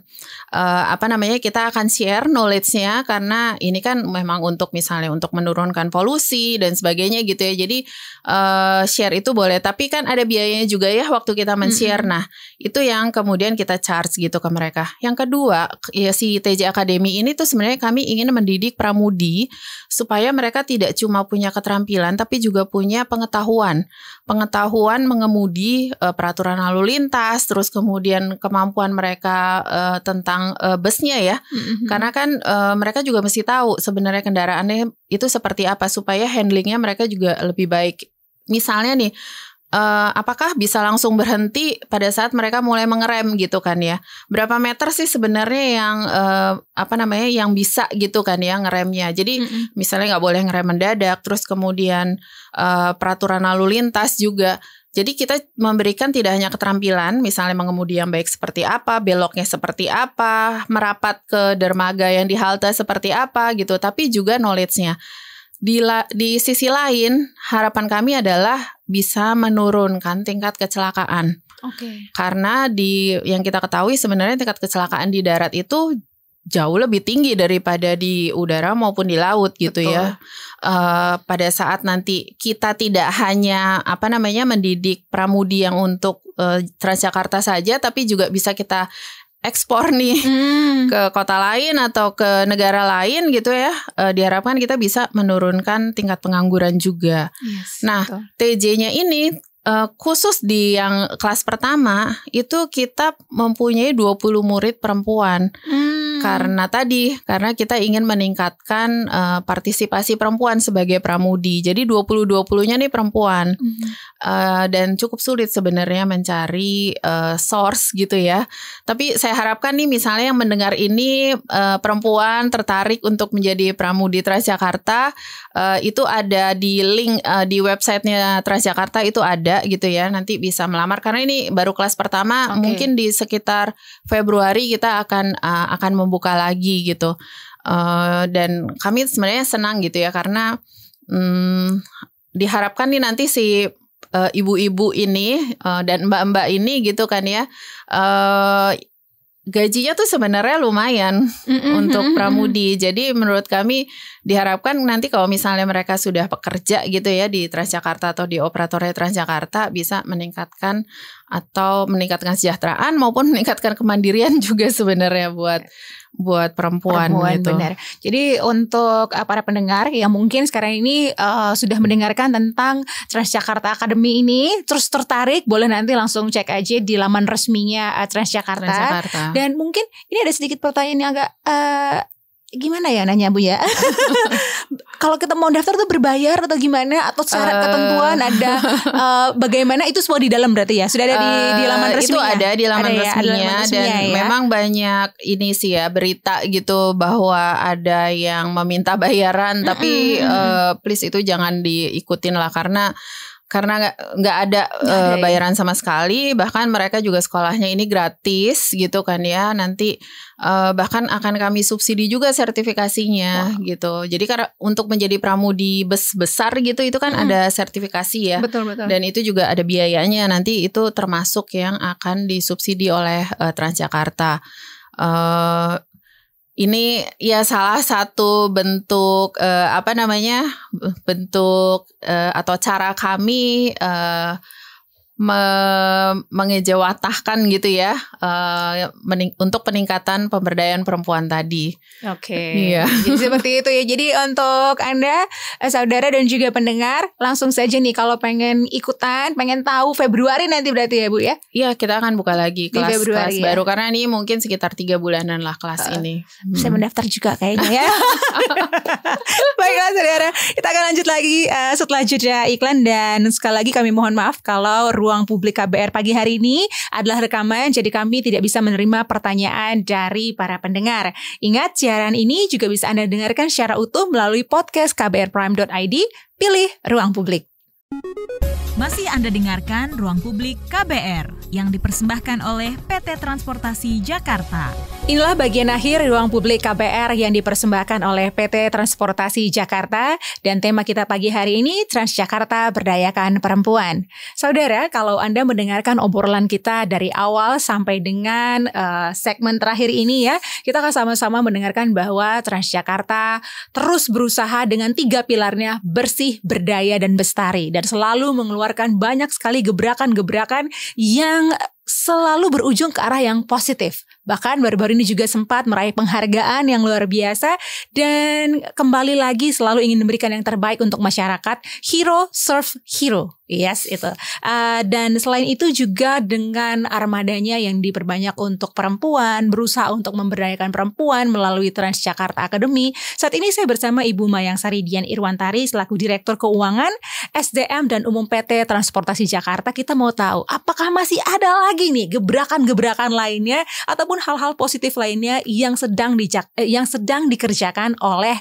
kita akan share knowledge-nya karena ini kan memang untuk misalnya untuk menurunkan polusi dan sebagainya gitu ya. Jadi share itu boleh, tapi kan ada biayanya juga ya waktu kita men-share. Nah, itu yang kemudian kita charge gitu ke mereka. Yang kedua, ya si TJ Academy ini tuh sebenarnya kami ingin mendidik pramudi supaya mereka tidak cuma punya keterampilan tapi juga punya pengetahuan mengemudi peraturan lalu lintas, terus kemudian kemampuan mereka tentang busnya ya. Karena kan mereka juga mesti tahu sebenarnya kendaraannya itu seperti apa supaya handlingnya mereka juga lebih baik. Misalnya nih, apakah bisa langsung berhenti pada saat mereka mulai mengerem gitu kan ya? Berapa meter sih sebenarnya yang yang bisa gitu kan ya ngeremnya? Jadi misalnya nggak boleh ngerem mendadak, terus kemudian peraturan lalu lintas juga. Jadi kita memberikan tidak hanya keterampilan, misalnya mengemudi yang baik seperti apa, beloknya seperti apa, merapat ke dermaga yang di halte seperti apa gitu, tapi juga knowledge-nya. Di sisi lain, harapan kami adalah bisa menurunkan tingkat kecelakaan. Karena yang kita ketahui sebenarnya tingkat kecelakaan di darat itu jauh lebih tinggi daripada di udara maupun di laut gitu. Betul. Ya. Pada saat nanti kita tidak hanya mendidik pramudi yang untuk Transjakarta saja, tapi juga bisa kita ekspor nih ke kota lain atau ke negara lain gitu ya. Diharapkan kita bisa menurunkan tingkat pengangguran juga. Yes, nah, betul. TJ-nya ini khusus di yang kelas pertama itu kita mempunyai 20 murid perempuan. Karena kita ingin meningkatkan partisipasi perempuan sebagai pramudi. Jadi 20-20-nya nih perempuan. Dan cukup sulit sebenarnya mencari source gitu ya. Tapi saya harapkan nih misalnya yang mendengar ini perempuan tertarik untuk menjadi pramudi Transjakarta, itu ada di link di websitenya Transjakarta itu ada gitu ya. Nanti bisa melamar karena ini baru kelas pertama. Mungkin di sekitar Februari kita akan membuka lagi gitu. Dan kami sebenarnya senang gitu ya karena diharapkan nih nanti si ibu-ibu ini dan mbak-mbak ini gitu kan ya, gajinya tuh sebenarnya lumayan untuk pramudi. Jadi menurut kami diharapkan nanti kalau misalnya mereka sudah pekerja gitu ya di Transjakarta atau di operatornya Transjakarta bisa meningkatkan kesejahteraan maupun meningkatkan kemandirian juga sebenarnya buat perempuan gitu. Benar. Jadi untuk para pendengar yang mungkin sekarang ini sudah mendengarkan tentang Transjakarta Academy ini, terus tertarik, boleh nanti langsung cek aja di laman resminya Transjakarta. Dan mungkin ini ada sedikit pertanyaan yang agak gimana ya nanya Bu ya? Kalau kita mau daftar tuh berbayar atau gimana? Atau syarat ketentuan ada bagaimana? Itu semua di dalam berarti ya? Sudah ada di laman resminya? Itu ada di laman resminya dan memang banyak ini sih ya berita gitu bahwa ada yang meminta bayaran tapi please itu jangan diikutin lah karena nggak ada bayaran sama sekali, bahkan mereka juga sekolahnya ini gratis gitu kan ya, nanti bahkan akan kami subsidi juga sertifikasinya gitu. Jadi karena untuk menjadi pramudi bus besar gitu itu kan ada sertifikasi ya. Betul. Dan itu juga ada biayanya, nanti itu termasuk yang akan disubsidi oleh Transjakarta. Ini ya salah satu bentuk bentuk atau cara kami mengejawantahkan gitu ya untuk peningkatan pemberdayaan perempuan tadi. Oke. Iya. Jadi seperti itu ya. Jadi untuk Anda saudara dan juga pendengar langsung saja nih kalau pengen ikutan, pengen tahu Februari nanti berarti ya Bu ya? Iya, kita akan buka lagi kelas ya? baru karena ini mungkin sekitar 3 bulanan lah kelas ini. Saya mendaftar juga kayaknya ya. Baiklah saudara, kita akan lanjut lagi setelah jeda iklan dan sekali lagi kami mohon maaf kalau Ruang Publik KBR pagi hari ini adalah rekaman, jadi kami tidak bisa menerima pertanyaan dari para pendengar. Ingat, siaran ini juga bisa Anda dengarkan secara utuh melalui podcast kbrprime.id, pilih Ruang Publik. Masih Anda dengarkan Ruang Publik KBR yang dipersembahkan oleh PT Transportasi Jakarta. Inilah bagian akhir Ruang Publik KBR yang dipersembahkan oleh PT Transportasi Jakarta dan tema kita pagi hari ini Transjakarta Berdayakan Perempuan. Saudara, kalau Anda mendengarkan obrolan kita dari awal sampai dengan segmen terakhir ini ya, kita akan sama-sama mendengarkan bahwa Transjakarta terus berusaha dengan 3 pilarnya bersih, berdaya, dan bestari dan selalu mengeluarkan banyak sekali gebrakan-gebrakan yang selalu berujung ke arah yang positif. Bahkan baru-baru ini juga sempat meraih penghargaan yang luar biasa dan kembali lagi selalu ingin memberikan yang terbaik untuk masyarakat. Hero serve hero. Yes, itu. Dan selain itu juga dengan armadanya yang diperbanyak untuk perempuan, berusaha untuk memberdayakan perempuan melalui Transjakarta Academy. Saat ini saya bersama Ibu Mayangsari Dian Irwantari selaku Direktur Keuangan, SDM dan Umum PT Transportasi Jakarta. Kita mau tahu apakah masih ada lagi nih gebrakan-gebrakan lainnya ataupun hal-hal positif lainnya yang sedang dikerjakan oleh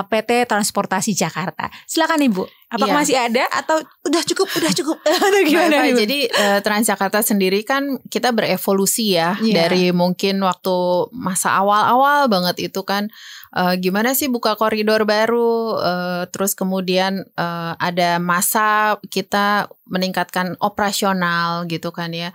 PT Transportasi Jakarta. Silakan Ibu. Apakah masih ada atau udah cukup atau gimana? Jadi Transjakarta sendiri kan kita berevolusi ya dari mungkin waktu masa awal-awal banget itu kan gimana sih buka koridor baru, terus kemudian ada masa kita meningkatkan operasional gitu kan ya.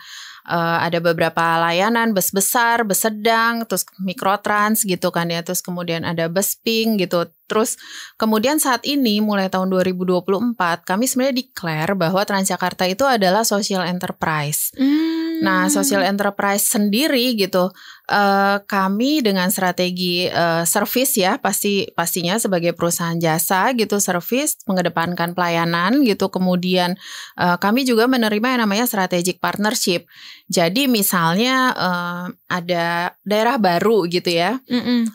Ada beberapa layanan bus besar, bus sedang, terus mikrotrans gitu kan ya, terus kemudian ada bus pink gitu. Terus kemudian saat ini mulai tahun 2024 kami sebenarnya declare bahwa Transjakarta itu adalah social enterprise. Nah, social enterprise sendiri gitu, kami dengan strategi service ya, pastinya sebagai perusahaan jasa gitu, service mengedepankan pelayanan gitu. Kemudian kami juga menerima yang namanya strategic partnership. Jadi misalnya ada daerah baru gitu ya,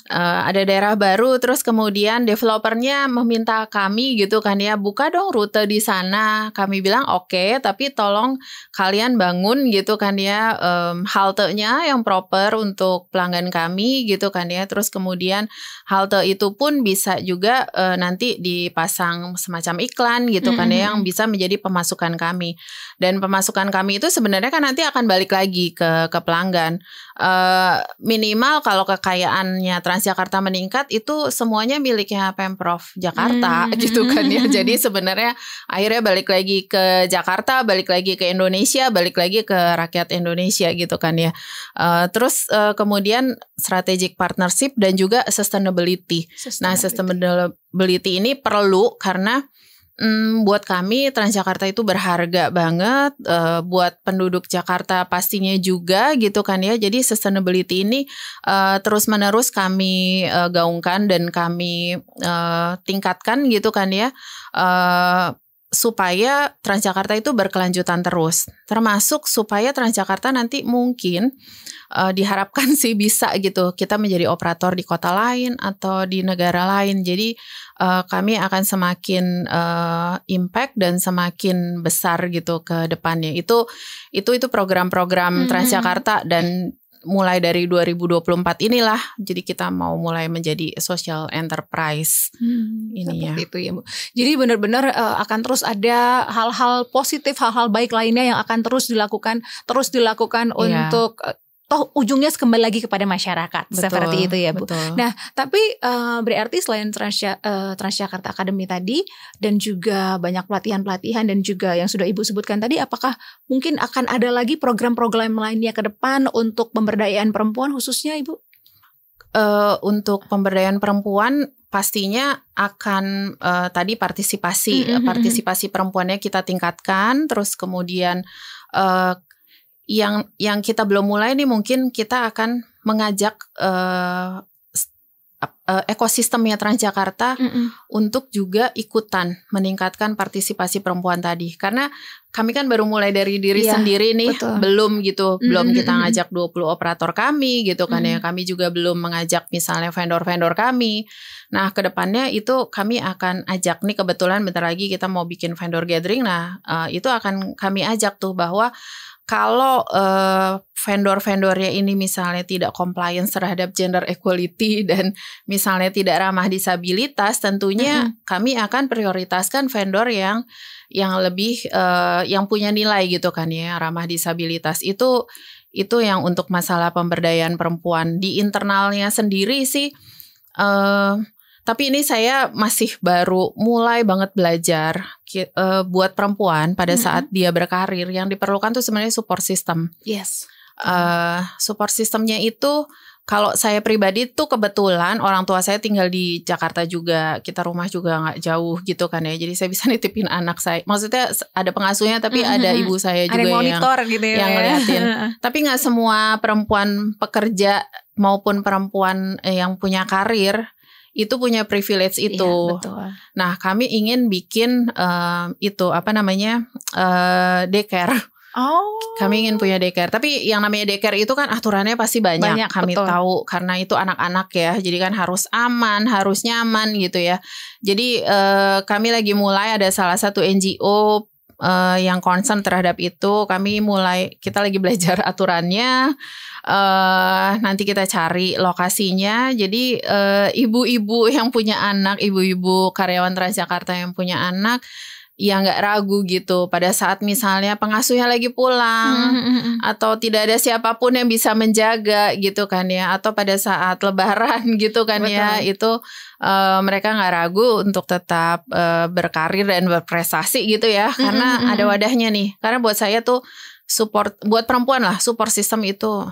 ada daerah baru, terus kemudian developernya meminta kami gitu kan ya, buka dong rute di sana. Kami bilang oke, tapi tolong kalian bangun gitu kan ya, haltenya yang proper untuk pelanggan kami gitu kan ya. Terus kemudian halte itu pun bisa juga nanti dipasang semacam iklan gitu kan ya, yang bisa menjadi pemasukan kami. Dan pemasukan kami itu sebenarnya kan nanti akan balik lagi ke pelanggan. Minimal kalau kekayaannya Transjakarta meningkat itu semuanya miliknya Pemprov Jakarta gitu kan ya. Jadi sebenarnya akhirnya balik lagi ke Jakarta, balik lagi ke Indonesia, balik lagi ke rakyat Indonesia gitu kan ya. Terus kemudian strategic partnership dan juga sustainability. Nah, sustainability ini perlu karena buat kami Transjakarta itu berharga banget, buat penduduk Jakarta pastinya juga gitu kan ya. Jadi sustainability ini terus-menerus kami gaungkan dan kami tingkatkan gitu kan ya, supaya Transjakarta itu berkelanjutan terus. Termasuk supaya Transjakarta nanti mungkin diharapkan sih bisa gitu kita menjadi operator di kota lain atau di negara lain. Jadi kami akan semakin impact dan semakin besar gitu ke depannya. Itu program-program Transjakarta dan mulai dari 2024 inilah jadi kita mau mulai menjadi social enterprise ininya. Seperti itu ya Bu. Jadi benar-benar akan terus ada hal-hal positif, hal-hal baik lainnya yang akan terus dilakukan untuk toh ujungnya kembali lagi kepada masyarakat. Betul, seperti itu ya Bu. Betul. Nah tapi berarti selain Transjakarta Academy tadi dan juga banyak pelatihan-pelatihan dan juga yang sudah Ibu sebutkan tadi, apakah mungkin akan ada lagi program-program lainnya ke depan untuk pemberdayaan perempuan khususnya Ibu? Untuk pemberdayaan perempuan pastinya akan tadi partisipasi perempuannya kita tingkatkan, terus kemudian yang kita belum mulai nih mungkin kita akan mengajak ekosistemnya Transjakarta untuk juga ikutan meningkatkan partisipasi perempuan tadi. Karena kami kan baru mulai dari diri sendiri nih, betul. Belum kita ngajak 20 operator kami gitu kan ya. Kami juga belum mengajak misalnya vendor-vendor kami. Nah kedepannya itu kami akan ajak nih, kebetulan bentar lagi kita mau bikin vendor gathering. Nah itu akan kami ajak tuh bahwa kalau vendor-vendornya ini misalnya tidak compliance terhadap gender equality dan misalnya tidak ramah disabilitas, tentunya kami akan prioritaskan vendor yang lebih yang punya nilai gitu kan ya, ramah disabilitas. Itu yang untuk masalah pemberdayaan perempuan di internalnya sendiri sih. Tapi ini saya masih baru mulai banget belajar buat perempuan pada saat dia berkarir. Yang diperlukan tuh sebenarnya support system. Yes. Support systemnya itu kalau saya pribadi tuh kebetulan orang tua saya tinggal di Jakarta juga. Kita rumah juga gak jauh gitu kan ya. Jadi saya bisa nitipin anak saya. Maksudnya ada pengasuhnya tapi ada ibu saya juga ada monitor gitu ya, yang ngeliatin. Tapi gak semua perempuan pekerja maupun perempuan yang punya karir itu punya privilege itu. Iya, betul. Nah, kami ingin bikin daycare. Oh. Kami ingin punya daycare. Tapi yang namanya daycare itu kan aturannya pasti banyak kami betul. tahu karena itu anak-anak ya. Jadi kan harus aman, harus nyaman gitu ya. Jadi kami lagi mulai ada salah satu NGO yang concern terhadap itu. Kita lagi belajar aturannya. Nanti kita cari lokasinya. Jadi ibu-ibu yang punya anak, ibu-ibu karyawan Transjakarta yang punya anak, ya nggak ragu gitu pada saat misalnya pengasuhnya lagi pulang atau tidak ada siapapun yang bisa menjaga gitu kan ya, atau pada saat lebaran gitu kan. Betul. Ya itu mereka nggak ragu untuk tetap berkarir dan berprestasi gitu ya, karena ada wadahnya nih. Karena buat saya tuh support buat perempuan lah, support system itu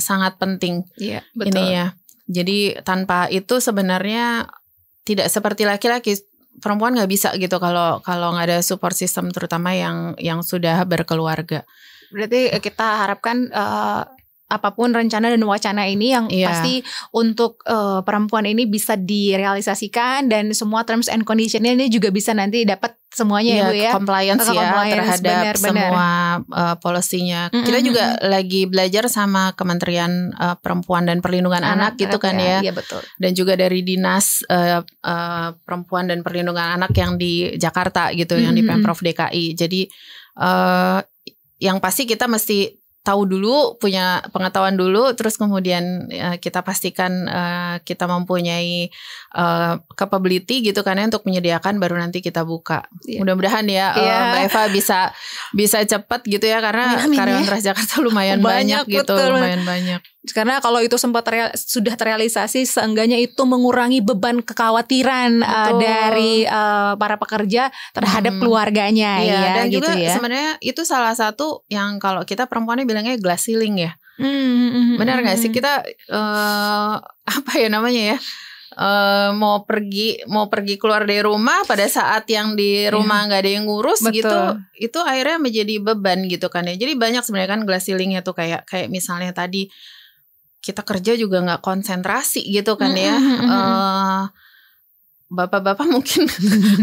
sangat penting. Iya, betul. Ininya. Jadi tanpa itu sebenarnya tidak seperti laki-laki, perempuan nggak bisa gitu kalau nggak ada support system, terutama yang sudah berkeluarga. Berarti kita harapkan apapun rencana dan wacana ini yang pasti untuk perempuan ini bisa direalisasikan dan semua terms and conditionnya ini juga bisa nanti dapat semuanya ya Bu ya. Compliance terhadap semua policy-nya. Kita juga lagi belajar sama Kementerian Perempuan dan Perlindungan Anak gitu kan ya. Iya betul. Dan juga dari Dinas Perempuan dan Perlindungan Anak yang di Jakarta gitu, yang di Pemprov DKI. Jadi yang pasti kita mesti tahu dulu, punya pengetahuan dulu, terus kemudian kita pastikan kita mempunyai capability gitu kan ya untuk menyediakan, baru nanti kita buka. Mudah-mudahan ya Mbak Eva bisa cepat gitu ya, karena karyawan Transjakarta lumayan banyak gitu, lumayan banyak. Karena kalau itu sudah terrealisasi, seenggaknya itu mengurangi beban kekhawatiran dari para pekerja terhadap keluarganya. Dan gitu juga ya. Sebenarnya itu salah satu yang kalau kita perempuannya bilangnya glass ceiling ya. Benar nggak sih, kita apa ya namanya ya? Mau pergi keluar dari rumah pada saat yang di rumah nggak ada yang ngurus. Betul. Gitu, itu akhirnya menjadi beban gitu kan ya. Jadi banyak sebenarnya kan glass ceilingnya tuh kayak misalnya tadi kita kerja juga nggak konsentrasi gitu kan ya. Bapak-bapak mungkin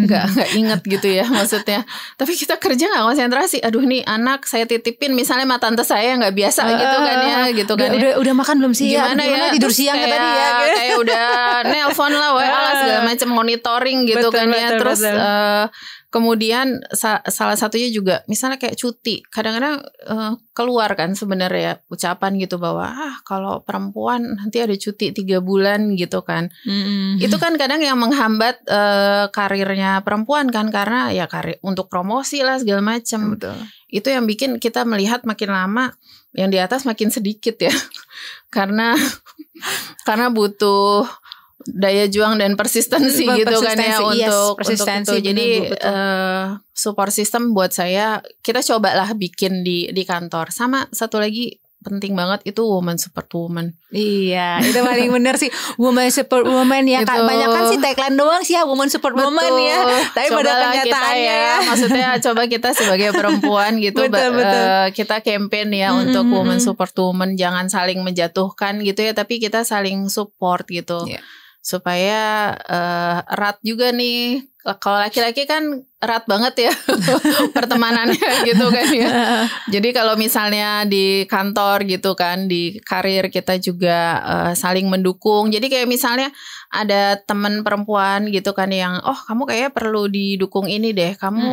nggak inget gitu ya maksudnya. Tapi kita kerja nggak konsentrasi. Aduh nih anak saya titipin misalnya sama tante saya nggak biasa gitu kan ya. Gitu kan udah makan belum sih? Gimana ya? Tidur siang kayak, tadi ya? Kayak udah nelpon lah, WA lah segala macam, monitoring gitu kan ya. Terus kemudian salah satunya juga misalnya kayak cuti. Kadang-kadang keluar kan sebenarnya ucapan gitu bahwa kalau perempuan nanti ada cuti 3 bulan gitu kan. Itu kan kadang yang menghambat karirnya perempuan kan, karena ya untuk promosi lah segala macam. Itu yang bikin kita melihat makin lama yang di atas makin sedikit ya. karena butuh daya juang dan persistensi gitu kan ya untuk itu. Jadi support system buat saya kita cobalah bikin di kantor. Sama satu lagi penting banget itu woman support woman. Iya, itu paling benar sih, woman support woman ya. Banyak kan sih tagline doang sih ya, woman support woman ya. Tapi pada kenyataannya ya. Maksudnya coba kita sebagai perempuan gitu kita campaign ya untuk woman support woman, jangan saling menjatuhkan gitu ya, tapi kita saling support gitu. Supaya erat juga nih. Kalau laki-laki kan erat banget ya pertemanannya gitu kan ya. Jadi kalau misalnya di kantor gitu kan, di karir kita juga saling mendukung. Jadi kayak misalnya ada teman perempuan gitu kan yang kamu kayaknya perlu didukung ini deh, kamu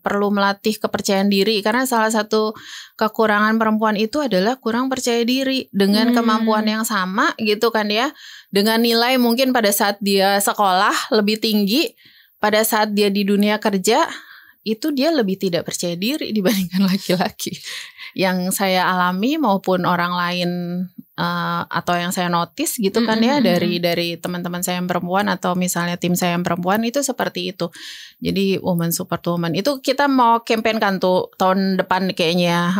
perlu melatih kepercayaan diri. Karena salah satu kekurangan perempuan itu adalah kurang percaya diri dengan kemampuan yang sama gitu kan ya. Dengan nilai mungkin pada saat dia sekolah lebih tinggi, pada saat dia di dunia kerja itu dia lebih tidak percaya diri dibandingkan laki-laki. Yang saya alami maupun orang lain atau yang saya notice gitu kan ya dari teman-teman saya yang perempuan atau misalnya tim saya yang perempuan itu seperti itu. Jadi woman support woman itu kita mau campaign kan tuh tahun depan kayaknya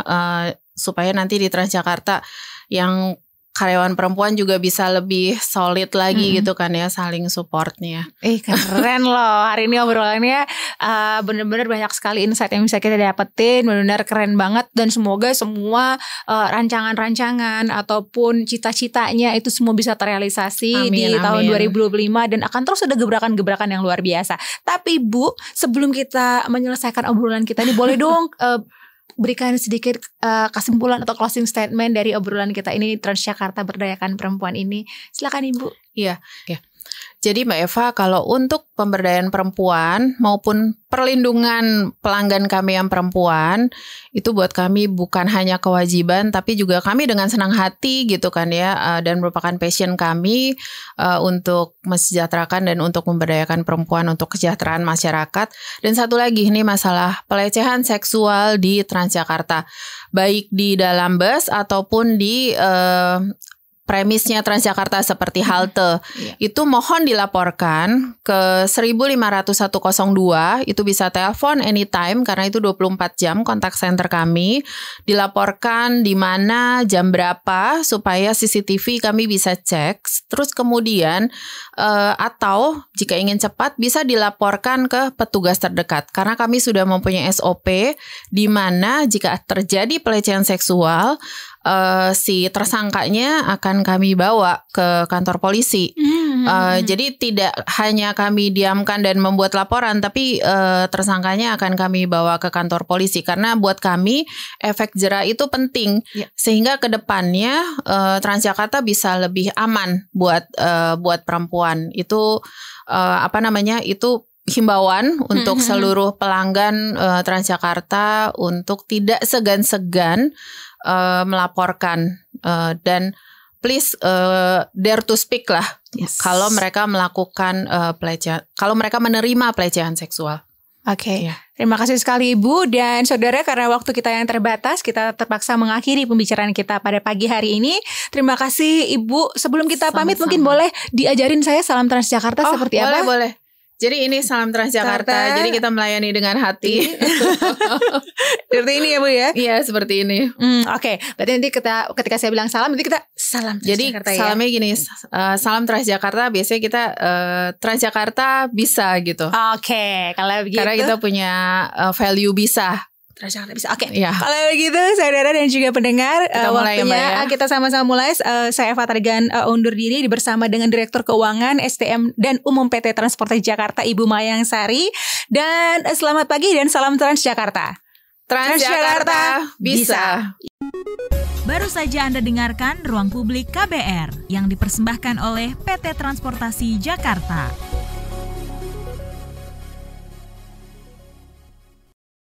supaya nanti di Transjakarta yang karyawan perempuan juga bisa lebih solid lagi gitu kan ya, saling supportnya. Keren loh, hari ini obrolannya bener-bener banyak sekali insight yang bisa kita dapetin, benar-benar keren banget. Dan semoga semua rancangan-rancangan ataupun cita-citanya itu semua bisa terrealisasi di tahun 2025 dan akan terus ada gebrakan-gebrakan yang luar biasa. Tapi Bu, sebelum kita menyelesaikan obrolan kita ini, boleh dong berikan sedikit kesimpulan atau closing statement dari obrolan kita ini, Transjakarta Berdayakan Perempuan ini. Silakan Ibu. Iya. Jadi Mbak Eva, kalau untuk pemberdayaan perempuan maupun perlindungan pelanggan kami yang perempuan, itu buat kami bukan hanya kewajiban, tapi juga kami dengan senang hati gitu kan ya, dan merupakan passion kami untuk mensejahterakan dan untuk memberdayakan perempuan untuk kesejahteraan masyarakat. Dan satu lagi ini masalah pelecehan seksual di Transjakarta, baik di dalam bus ataupun di premisnya Transjakarta seperti halte, itu mohon dilaporkan ke 1550102, itu bisa telepon anytime karena itu 24 jam kontak center kami, dilaporkan di mana, jam berapa supaya CCTV kami bisa cek, terus kemudian atau jika ingin cepat bisa dilaporkan ke petugas terdekat karena kami sudah mempunyai SOP di mana jika terjadi pelecehan seksual si tersangkanya akan kami bawa ke kantor polisi. Jadi tidak hanya kami diamkan dan membuat laporan, tapi tersangkanya akan kami bawa ke kantor polisi karena buat kami efek jera itu penting sehingga kedepannya Transjakarta bisa lebih aman buat perempuan. Itu itu himbauan untuk seluruh pelanggan Transjakarta untuk tidak segan-segan melaporkan dan please dare to speak lah kalau mereka melakukan pelecehan, kalau mereka menerima pelecehan seksual. Oke. Iya. Terima kasih sekali Ibu dan saudara, karena waktu kita yang terbatas, kita terpaksa mengakhiri pembicaraan kita pada pagi hari ini. Terima kasih Ibu. Sebelum kita pamit, Sama-sama. mungkin boleh diajarin saya salam Transjakarta seperti apa? Boleh. Jadi ini salam Transjakarta. Jadi kita melayani dengan hati. Seperti ini ya Bu ya? Iya, seperti ini. Oke. Berarti nanti ketika saya bilang salam, nanti kita salam Jadi Transjakarta ya? salamnya gini, salam Transjakarta. Biasanya kita Transjakarta bisa gitu. Oke, kalau begitu. Karena kita punya value bisa. Transjakarta bisa. Oke. Iya. Kalau begitu saudara dan juga pendengar, Kita mulai ya, Mbak waktunya ya. kita sama-sama mulai. Saya Eva Tarigan undur diri bersama dengan Direktur Keuangan STM dan Umum PT Transportasi Jakarta Ibu Mayang Sari. Dan selamat pagi dan salam Transjakarta. Transjakarta bisa. Baru saja Anda dengarkan Ruang Publik KBR yang dipersembahkan oleh PT Transportasi Jakarta.